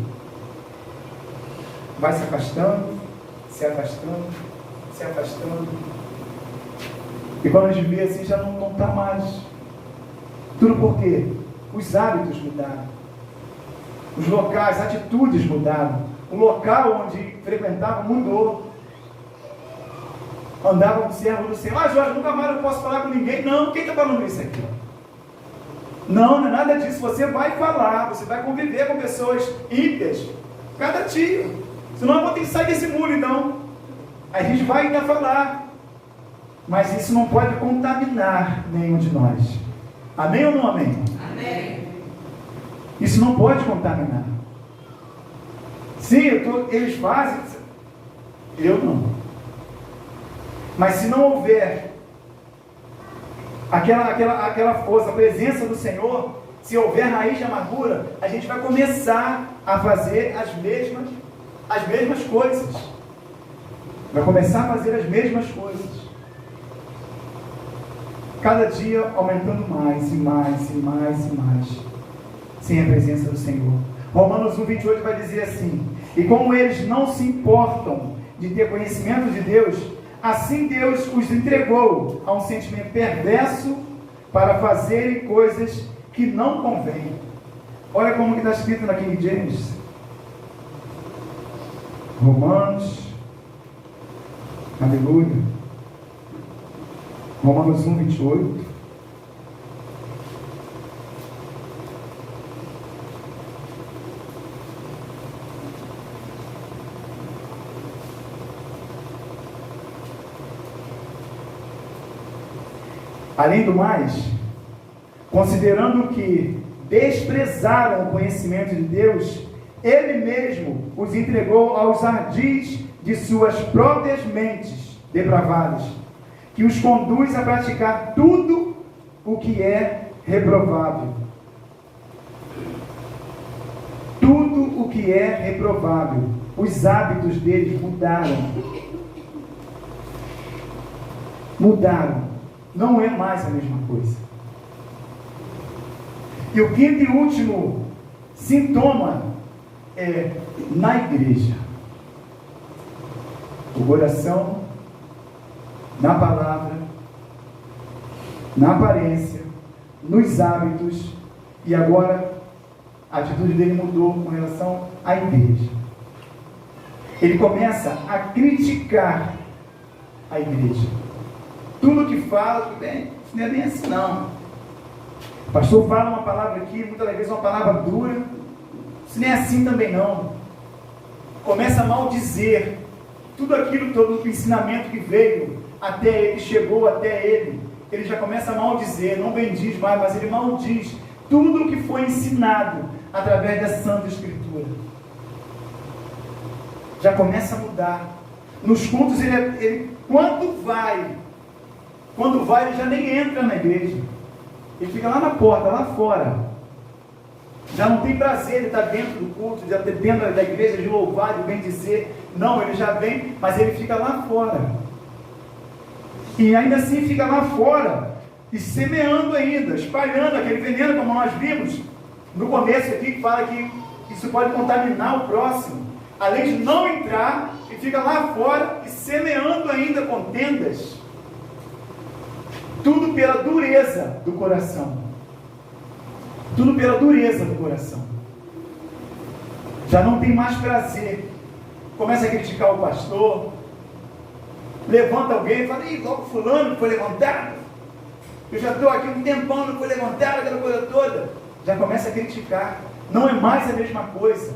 Vai se afastando, se afastando, se afastando. E quando a gente vê assim, já não está mais. Tudo por quê? Os hábitos mudaram. Os locais, as atitudes mudaram. O local onde frequentava mudou. Andava com servo do Senhor. Jorge, nunca mais eu posso falar com ninguém. Não, quem está falando isso aqui? Não, não é nada disso. Você vai falar, você vai conviver com pessoas ímpias cada dia. Senão eu vou ter que sair desse muro, então. A gente vai ainda falar. Mas isso não pode contaminar nenhum de nós. Amém ou não amém?
Amém.
Isso não pode contaminar. Sim, eles fazem. Eu não. Mas se não houver aquela força, a presença do Senhor, se houver raiz de amargura, a gente vai começar a fazer as mesmas coisas. Vai começar a fazer as mesmas coisas. Cada dia aumentando mais e mais e mais e mais, sem a presença do Senhor. Romanos 1,28 vai dizer assim: e como eles não se importam de ter conhecimento de Deus, assim Deus os entregou a um sentimento perverso para fazerem coisas que não convêm. Olha como que está escrito na King James. Romanos, aleluia. Romanos 1,28. Além do mais, considerando que desprezaram o conhecimento de Deus, Ele mesmo os entregou aos ardis de suas próprias mentes depravadas, que os conduz a praticar tudo o que é reprovável. Tudo o que é reprovável. Os hábitos deles mudaram. Mudaram. Não é mais a mesma coisa. E o quinto e último sintoma é na igreja. O coração, na palavra, na aparência, nos hábitos, e agora a atitude dele mudou com relação à igreja. Ele começa a criticar a igreja. Tudo que fala, tudo bem, isso não é bem assim não. O pastor fala uma palavra aqui, muitas vezes uma palavra dura, isso não é assim também não. Começa a maldizer tudo aquilo, todo o ensinamento que veio até ele, chegou até ele. Ele já começa a maldizer, não bendiz mais, mas ele maldiz tudo o que foi ensinado através da Santa Escritura. Já começa a mudar. Nos cultos, ele quando vai, ele já nem entra na igreja. Ele fica lá na porta, lá fora. Já não tem prazer de estar dentro do culto, de estar dentro da igreja, de louvar, de bendizer. Não, ele já vem, mas ele fica lá fora. E ainda assim fica lá fora, e semeando ainda, espalhando aquele veneno, como nós vimos no começo aqui, que fala que isso pode contaminar o próximo. Além de não entrar, ele fica lá fora e semeando ainda contendas. Tudo pela dureza do coração. Tudo pela dureza do coração. Já não tem mais prazer. Começa a criticar o pastor. Levanta alguém e fala, ih, logo fulano foi levantado. Eu já estou aqui um tempão, não foi levantado, aquela coisa toda. Já começa a criticar. Não é mais a mesma coisa.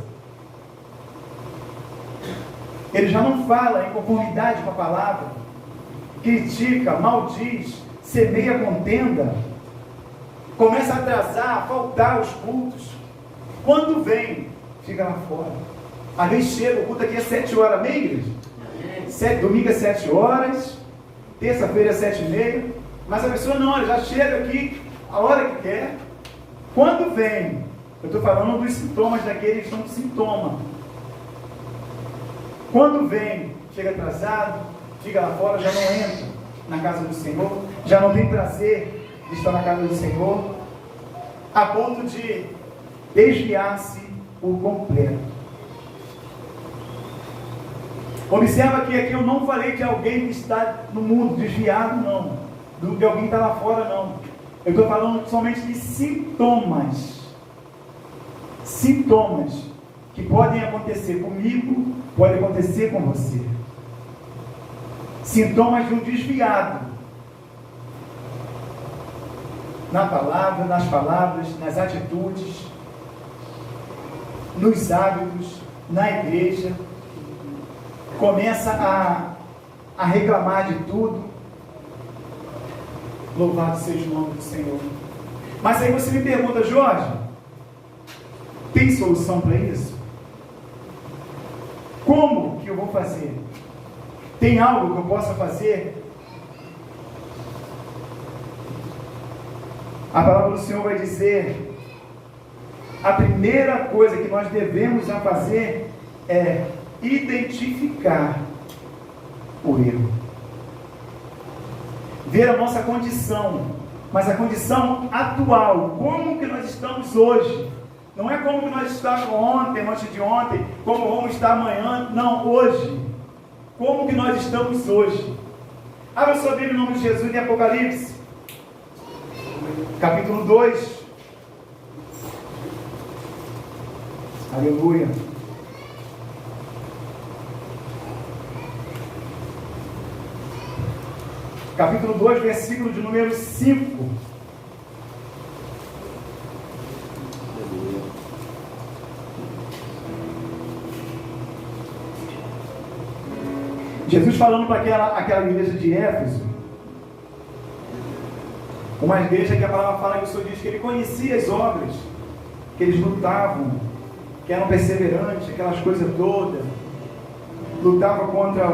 Ele já não fala em conformidade com a palavra. Critica, maldiz, semeia contenda. Começa a atrasar, a faltar os cultos. Quando vem, fica lá fora. Às vezes chega, o culto aqui é 7 horas, amém, igreja? Domingo é 7 horas, terça-feira é 7h30, mas a pessoa não, ela já chega aqui a hora que quer. Quando vem, eu estou falando dos sintomas daqueles que são de sintoma. Quando vem, chega atrasado, fica lá fora, já não entra na casa do Senhor, já não tem prazer de estar na casa do Senhor, a ponto de desviar-se por completo. Observa que aqui eu não falei de alguém que está no mundo desviado, não. De alguém que está lá fora, não. Eu estou falando somente de sintomas. Sintomas que podem acontecer comigo, podem acontecer com você. Sintomas de um desviado. Na palavra, nas palavras, nas atitudes, nos hábitos, na igreja. Começa a reclamar de tudo. Louvado seja o nome do Senhor. Mas aí você me pergunta, Jorge, tem solução para isso? Como que eu vou fazer? Tem algo que eu possa fazer? A palavra do Senhor vai dizer, a primeira coisa que nós devemos fazer é identificar o erro. Ver a nossa condição, mas a condição atual, como que nós estamos hoje. Não é como que nós estávamos ontem, antes de ontem, como vamos estar amanhã, não, hoje. Como que nós estamos hoje. Abra sua Bíblia em nome de Jesus em Apocalipse, capítulo 2. Aleluia. Capítulo 2, versículo de número 5. Jesus falando para aquela igreja de Éfeso, Uma igreja que a palavra fala que o Senhor diz que Ele conhecia as obras, que eles lutavam, que eram perseverantes, aquelas coisas todas. Lutava contra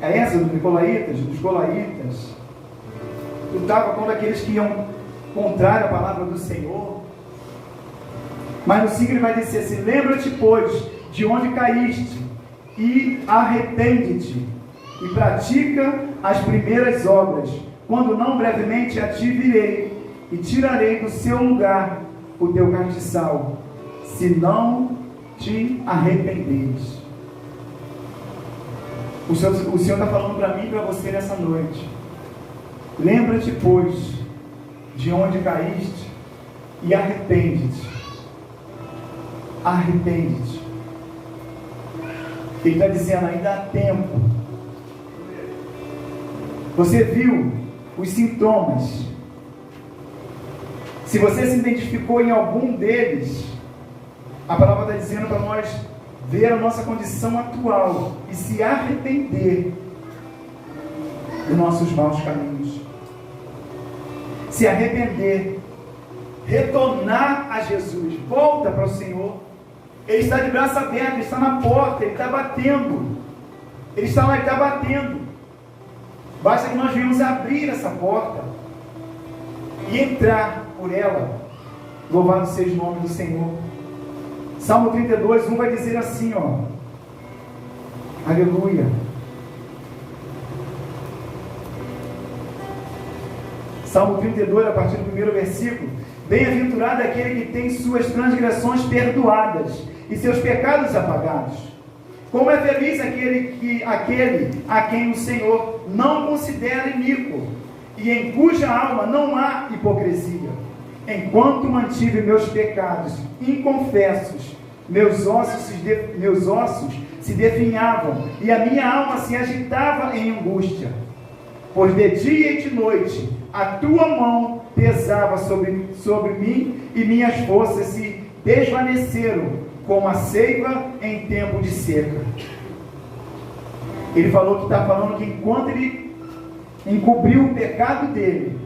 a Êxodo dos Nicolaítas. Lutava contra aqueles que iam contrário à palavra do Senhor. Mas no 5 ele vai dizer assim: lembra-te, pois, de onde caíste, e arrepende-te, e pratica as primeiras obras, quando não brevemente a ti virei, e tirarei do seu lugar o teu castiçal, se não te arrependeres. O Senhor está falando para mim e para você nessa noite. Lembra-te, pois, de onde caíste, e arrepende-te. Arrepende-te. Ele está dizendo: ainda há tempo. Você viu os sintomas. Se você se identificou em algum deles, a palavra está dizendo para nós ver a nossa condição atual e se arrepender dos nossos maus caminhos. Se arrepender, retornar a Jesus, volta para o Senhor. Ele está de braço aberto, ele está na porta, ele está batendo. Ele está lá e está batendo. Basta que nós venhamos abrir essa porta e entrar por ela. Louvado seja o nome do Senhor. Salmo 32, 1 vai dizer assim, ó. Aleluia. Salmo 32, a partir do primeiro versículo: bem-aventurado aquele que tem suas transgressões perdoadas e seus pecados apagados. Como é feliz aquele a quem o Senhor não considera iníquo, e em cuja alma não há hipocrisia. Enquanto mantive meus pecados inconfessos, meus ossos se definhavam, e a minha alma se agitava em angústia. Pois de dia e de noite a tua mão pesava sobre mim, e minhas forças se desvaneceram como a seiva em tempo de seca. Ele falou que está falando que enquanto ele encobriu o pecado dele,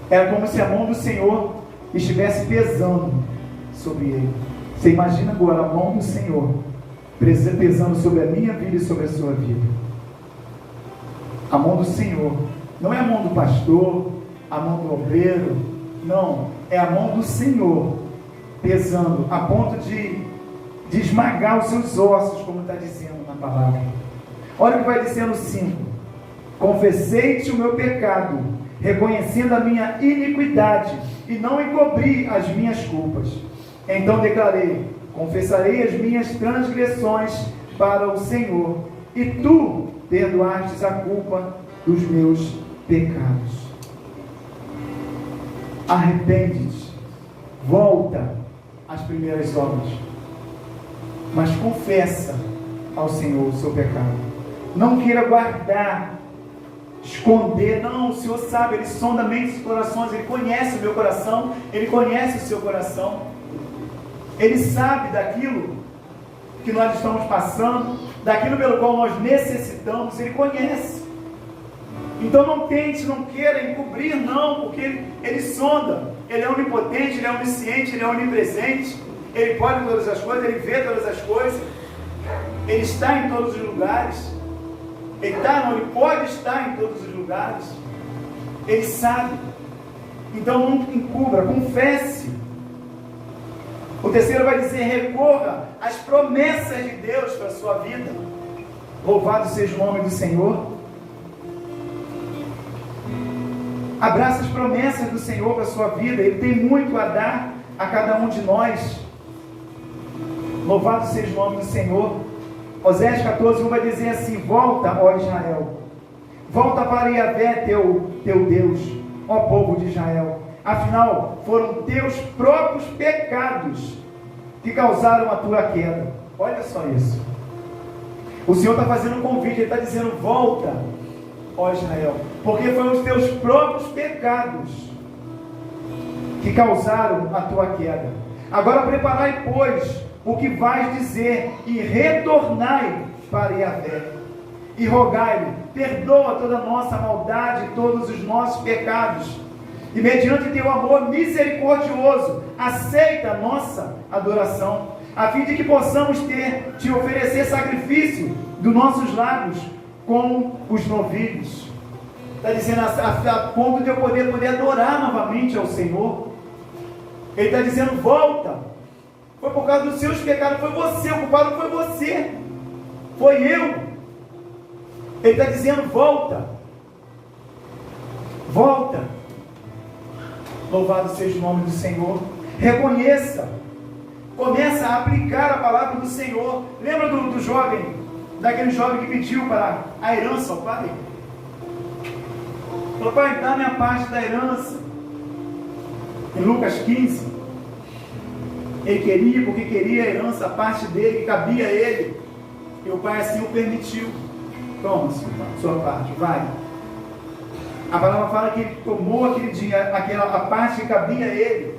era como se a mão do Senhor estivesse pesando sobre ele. Você imagina agora a mão do Senhor pesando sobre a minha vida e sobre a sua vida. A mão do Senhor não é a mão do pastor, a mão do obreiro, não, é a mão do Senhor pesando a ponto de esmagar os seus ossos, como está dizendo na palavra. Olha o que vai dizer no 5: confessei-te o meu pecado, reconhecendo a minha iniquidade, e não encobri as minhas culpas. Então declarei: confessarei as minhas transgressões para o Senhor, e tu perdoastes a culpa dos meus pecados. Arrepende-te, volta às primeiras obras, mas confessa ao Senhor o seu pecado. Não queira guardar, esconder. Não, o Senhor sabe, Ele sonda mentes e corações, Ele conhece o meu coração, Ele conhece o seu coração, Ele sabe daquilo que nós estamos passando, daquilo pelo qual nós necessitamos, Ele conhece. Então não tente, não queira encobrir, não, porque Ele sonda. Ele é onipotente, Ele é onisciente, Ele é onipresente, Ele pode todas as coisas, Ele vê todas as coisas, Ele está em todos os lugares. Ele pode estar em todos os lugares. Ele sabe. Então não encubra, confesse. O terceiro vai dizer: recorra às promessas de Deus para a sua vida. Louvado seja o nome do Senhor. Abraça as promessas do Senhor para a sua vida. Ele tem muito a dar a cada um de nós. Louvado seja o nome do Senhor. Oséias 14, 1 vai dizer assim: volta, ó Israel, volta para Yahvé, teu Deus, ó povo de Israel. Afinal, foram teus próprios pecados que causaram a tua queda. Olha só isso. O Senhor está fazendo um convite, Ele está dizendo: volta, ó Israel, porque foram os teus próprios pecados que causaram a tua queda. Agora preparai, pois, o que vais dizer, e retornai para Yahvé. e rogai-lhe, perdoa toda a nossa maldade e todos os nossos pecados, e mediante teu amor misericordioso, aceita a nossa adoração, a fim de que possamos te oferecer sacrifício dos nossos lábios com os novilhos. Está dizendo a ponto de eu poder adorar novamente ao Senhor. Ele está dizendo, volta. Foi por causa dos seus pecados, foi você, o culpado foi você, foi eu. Ele está dizendo, volta. Volta. Louvado seja o nome do Senhor. Reconheça. Começa a aplicar a palavra do Senhor. Lembra do jovem, daquele jovem que pediu para a herança ao pai? Falou, pai, dá minha parte da herança. Em Lucas 15, ele queria, porque queria a herança, a parte dele, que cabia a ele, e o pai assim o permitiu. Toma, sua parte, vai. A palavra fala que ele tomou aquele dinheiro, a parte que cabia a ele,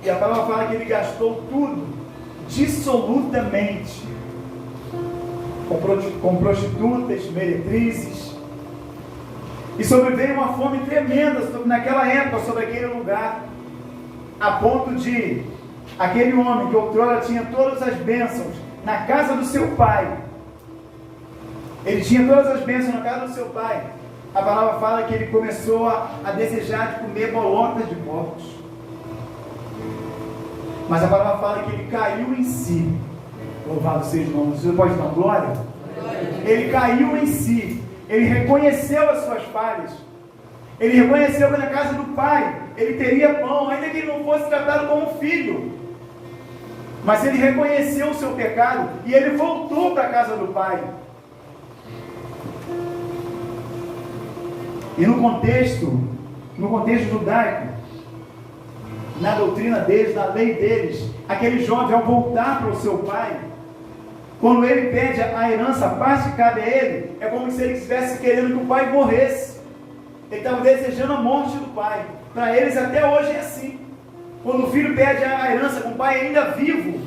e a palavra fala que ele gastou tudo, dissolutamente, com prostitutas, meretrizes, e sobreveio uma fome tremenda naquela época, sobre aquele lugar, a ponto de aquele homem que outrora tinha todas as bênçãos na casa do seu pai, ele tinha todas as bênçãos na casa do seu pai, a palavra fala que ele começou a desejar de comer bolotas de porcos, mas a palavra fala que ele caiu em si. Louvado seja o nome do Senhor. Pode dar glória? Ele caiu em si, ele reconheceu as suas falhas, ele reconheceu que na casa do pai ele teria pão, ainda que ele não fosse tratado como filho, mas ele reconheceu o seu pecado e ele voltou para a casa do pai. E no contexto judaico, na doutrina deles, na lei deles, aquele jovem, ao voltar para o seu pai, quando ele pede a herança, a parte que cabe a ele, é como se ele estivesse querendo que o pai morresse. Ele estava desejando a morte do pai. Para eles até hoje é assim. Quando o filho pede a herança com o pai ainda vivo,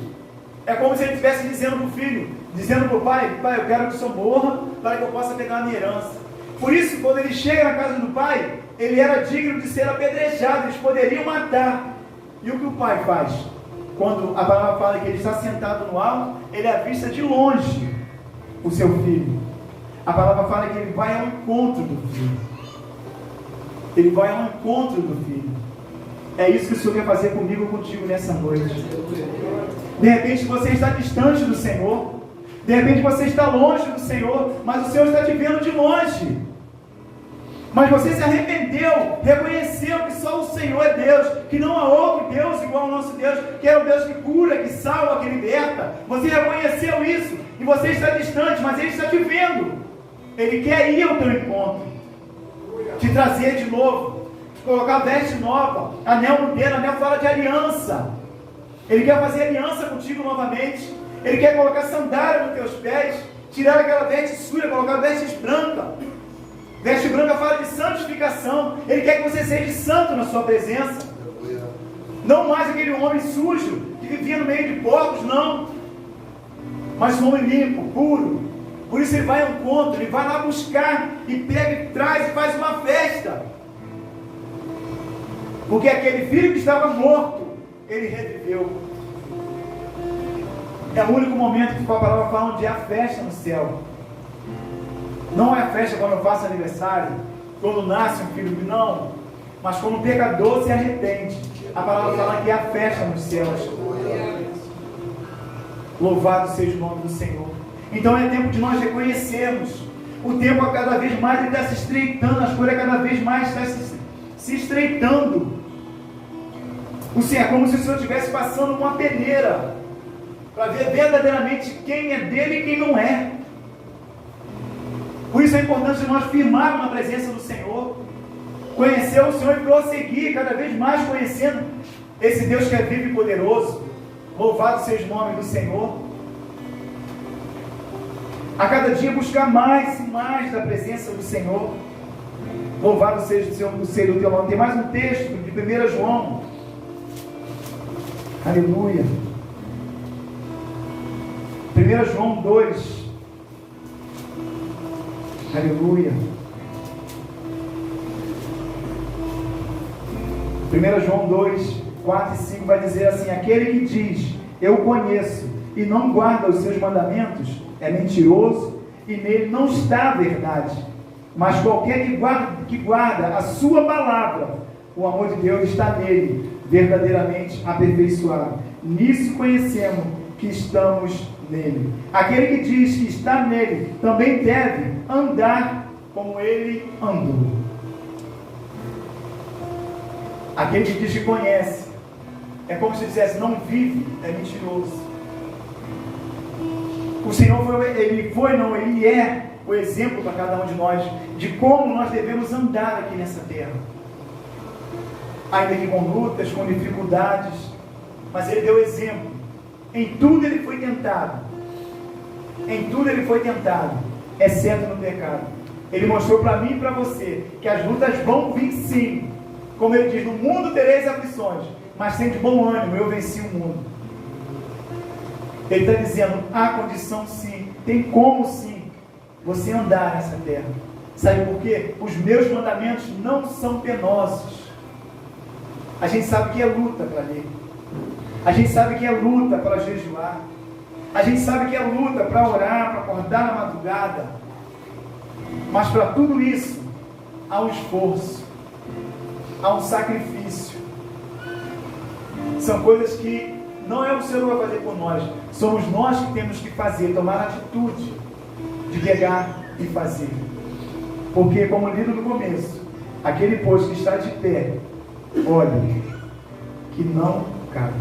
é como se ele estivesse dizendo para o filho, dizendo para o pai, pai, eu quero que o senhor morra para que eu possa pegar a minha herança. Por isso, quando ele chega na casa do pai, ele era digno de ser apedrejado, eles poderiam matar. E o que o pai faz? Quando a palavra fala que ele está sentado no alto, ele avista de longe o seu filho. A palavra fala que ele vai ao encontro do filho. Ele vai ao encontro do filho. É isso que o Senhor quer fazer comigo e contigo nessa noite. De repente você está distante do Senhor. De repente você está longe do Senhor, mas o Senhor está te vendo de longe. Mas você se arrependeu, reconheceu que só o Senhor é Deus, que não há outro Deus igual ao nosso Deus, que é o Deus que cura, que salva, que liberta. Você reconheceu isso, e você está distante, mas Ele está te vendo. Ele quer ir ao teu encontro, te trazer de novo, te colocar veste nova, anel no dedo. Anel fala de aliança. Ele quer fazer aliança contigo novamente. Ele quer colocar sandália nos teus pés, tirar aquela veste suja, colocar vestes brancas. Veste branca fala de santificação. Ele quer que você seja santo na sua presença. Não mais aquele homem sujo que vivia no meio de porcos, não. Mas um homem limpo, puro. Por isso ele vai ao encontro, ele vai lá buscar e pega e traz e faz uma festa. Porque aquele filho que estava morto, ele reviveu. É o único momento que a palavra fala onde há festa no céu. Não é festa quando eu faço aniversário, quando nasce um filho, não. Mas quando o pecador se arrepende, a palavra fala que há festa nos céus. Louvado seja o nome do Senhor. Então é tempo de nós reconhecermos. O tempo a cada vez mais está se estreitando, as coisas cada vez mais estão se estreitando. É como se o Senhor estivesse passando uma peneira para ver verdadeiramente quem é dele e quem não é. Por isso é importante nós firmarmos na presença do Senhor, conhecer o Senhor e prosseguir cada vez mais conhecendo esse Deus que é vivo e poderoso. Louvado seja o nome do Senhor. A cada dia buscar mais e mais da presença do Senhor. Louvado seja o teu nome. Tem mais um texto de 1 João. Aleluia. 1 João 2. Aleluia. 1 João 2, 4 e 5 vai dizer assim: aquele que diz, eu o conheço, e não guarda os seus mandamentos, é mentiroso, e nele não está a verdade. Mas qualquer que guarda a sua palavra, o amor de Deus está nele, verdadeiramente aperfeiçoado. Nisso conhecemos que estamos nele. Aquele que diz que está nele, também deve andar como ele andou. Aquele que diz que conhece, é como se dissesse, não vive, é mentiroso. O Senhor ele é o exemplo para cada um de nós, de como nós devemos andar aqui nessa terra. Ainda que com lutas, com dificuldades, mas Ele deu exemplo. Em tudo Ele foi tentado. Em tudo Ele foi tentado, exceto no pecado. Ele mostrou para mim e para você, que as lutas vão vir sim. Como Ele diz, no mundo tereis aflições, mas tem de bom ânimo, eu venci o mundo. Ele está dizendo, há condição sim, tem como sim, você andar nessa terra. Sabe por quê? Os meus mandamentos não são penosos. A gente sabe que é luta para ler. A gente sabe que é luta para jejuar. A gente sabe que é luta para orar, para acordar na madrugada. Mas para tudo isso, há um esforço, há um sacrifício. São coisas que não é o Senhor que vai fazer por nós. Somos nós que temos que fazer, tomar a atitude de pegar e fazer. Porque, como lido no começo, aquele pois que está de pé, olhe, que não cai.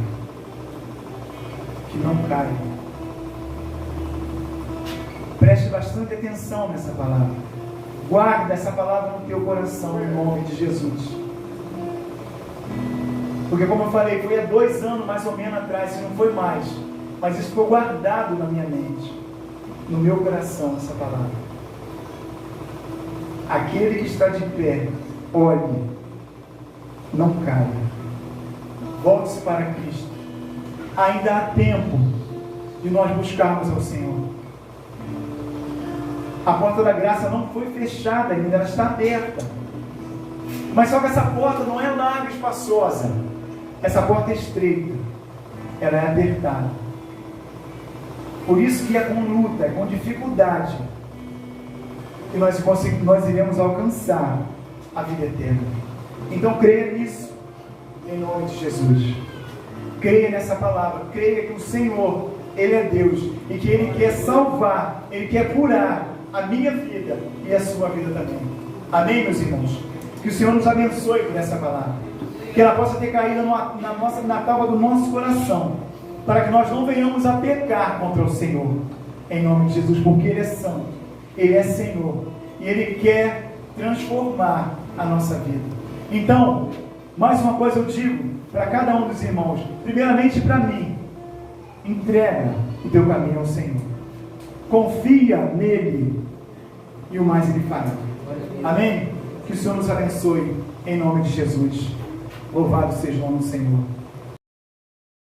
Que não cai. Preste bastante atenção nessa palavra. Guarda essa palavra no teu coração, em nome de Jesus. Porque, como eu falei, foi há 2 anos mais ou menos atrás, se não foi mais. Mas isso ficou guardado na minha mente, no meu coração, essa palavra. Aquele que está de pé, olhe, não caia. Volte-se para Cristo. Ainda há tempo de nós buscarmos ao Senhor. A porta da graça não foi fechada ainda, ela está aberta. Mas só que essa porta não é larga e espaçosa. Essa porta é estreita. Ela é apertada. Por isso que é com luta, é com dificuldade que nós iremos alcançar a vida eterna. Então creia nisso, em nome de Jesus. Creia nessa palavra, creia que o Senhor, Ele é Deus, e que Ele quer salvar, Ele quer curar a minha vida e a sua vida também. Amém, meus irmãos? Que o Senhor nos abençoe por essa palavra, que ela possa ter caído na tábua do nosso coração, para que nós não venhamos a pecar contra o Senhor, em nome de Jesus, porque Ele é santo, Ele é Senhor, e Ele quer transformar a nossa vida. Então, mais uma coisa eu digo para cada um dos irmãos, primeiramente para mim, entrega o teu caminho ao Senhor, confia nele, e o mais Ele fará. Amém? Que o Senhor nos abençoe, em nome de Jesus. Louvado seja o nome do Senhor.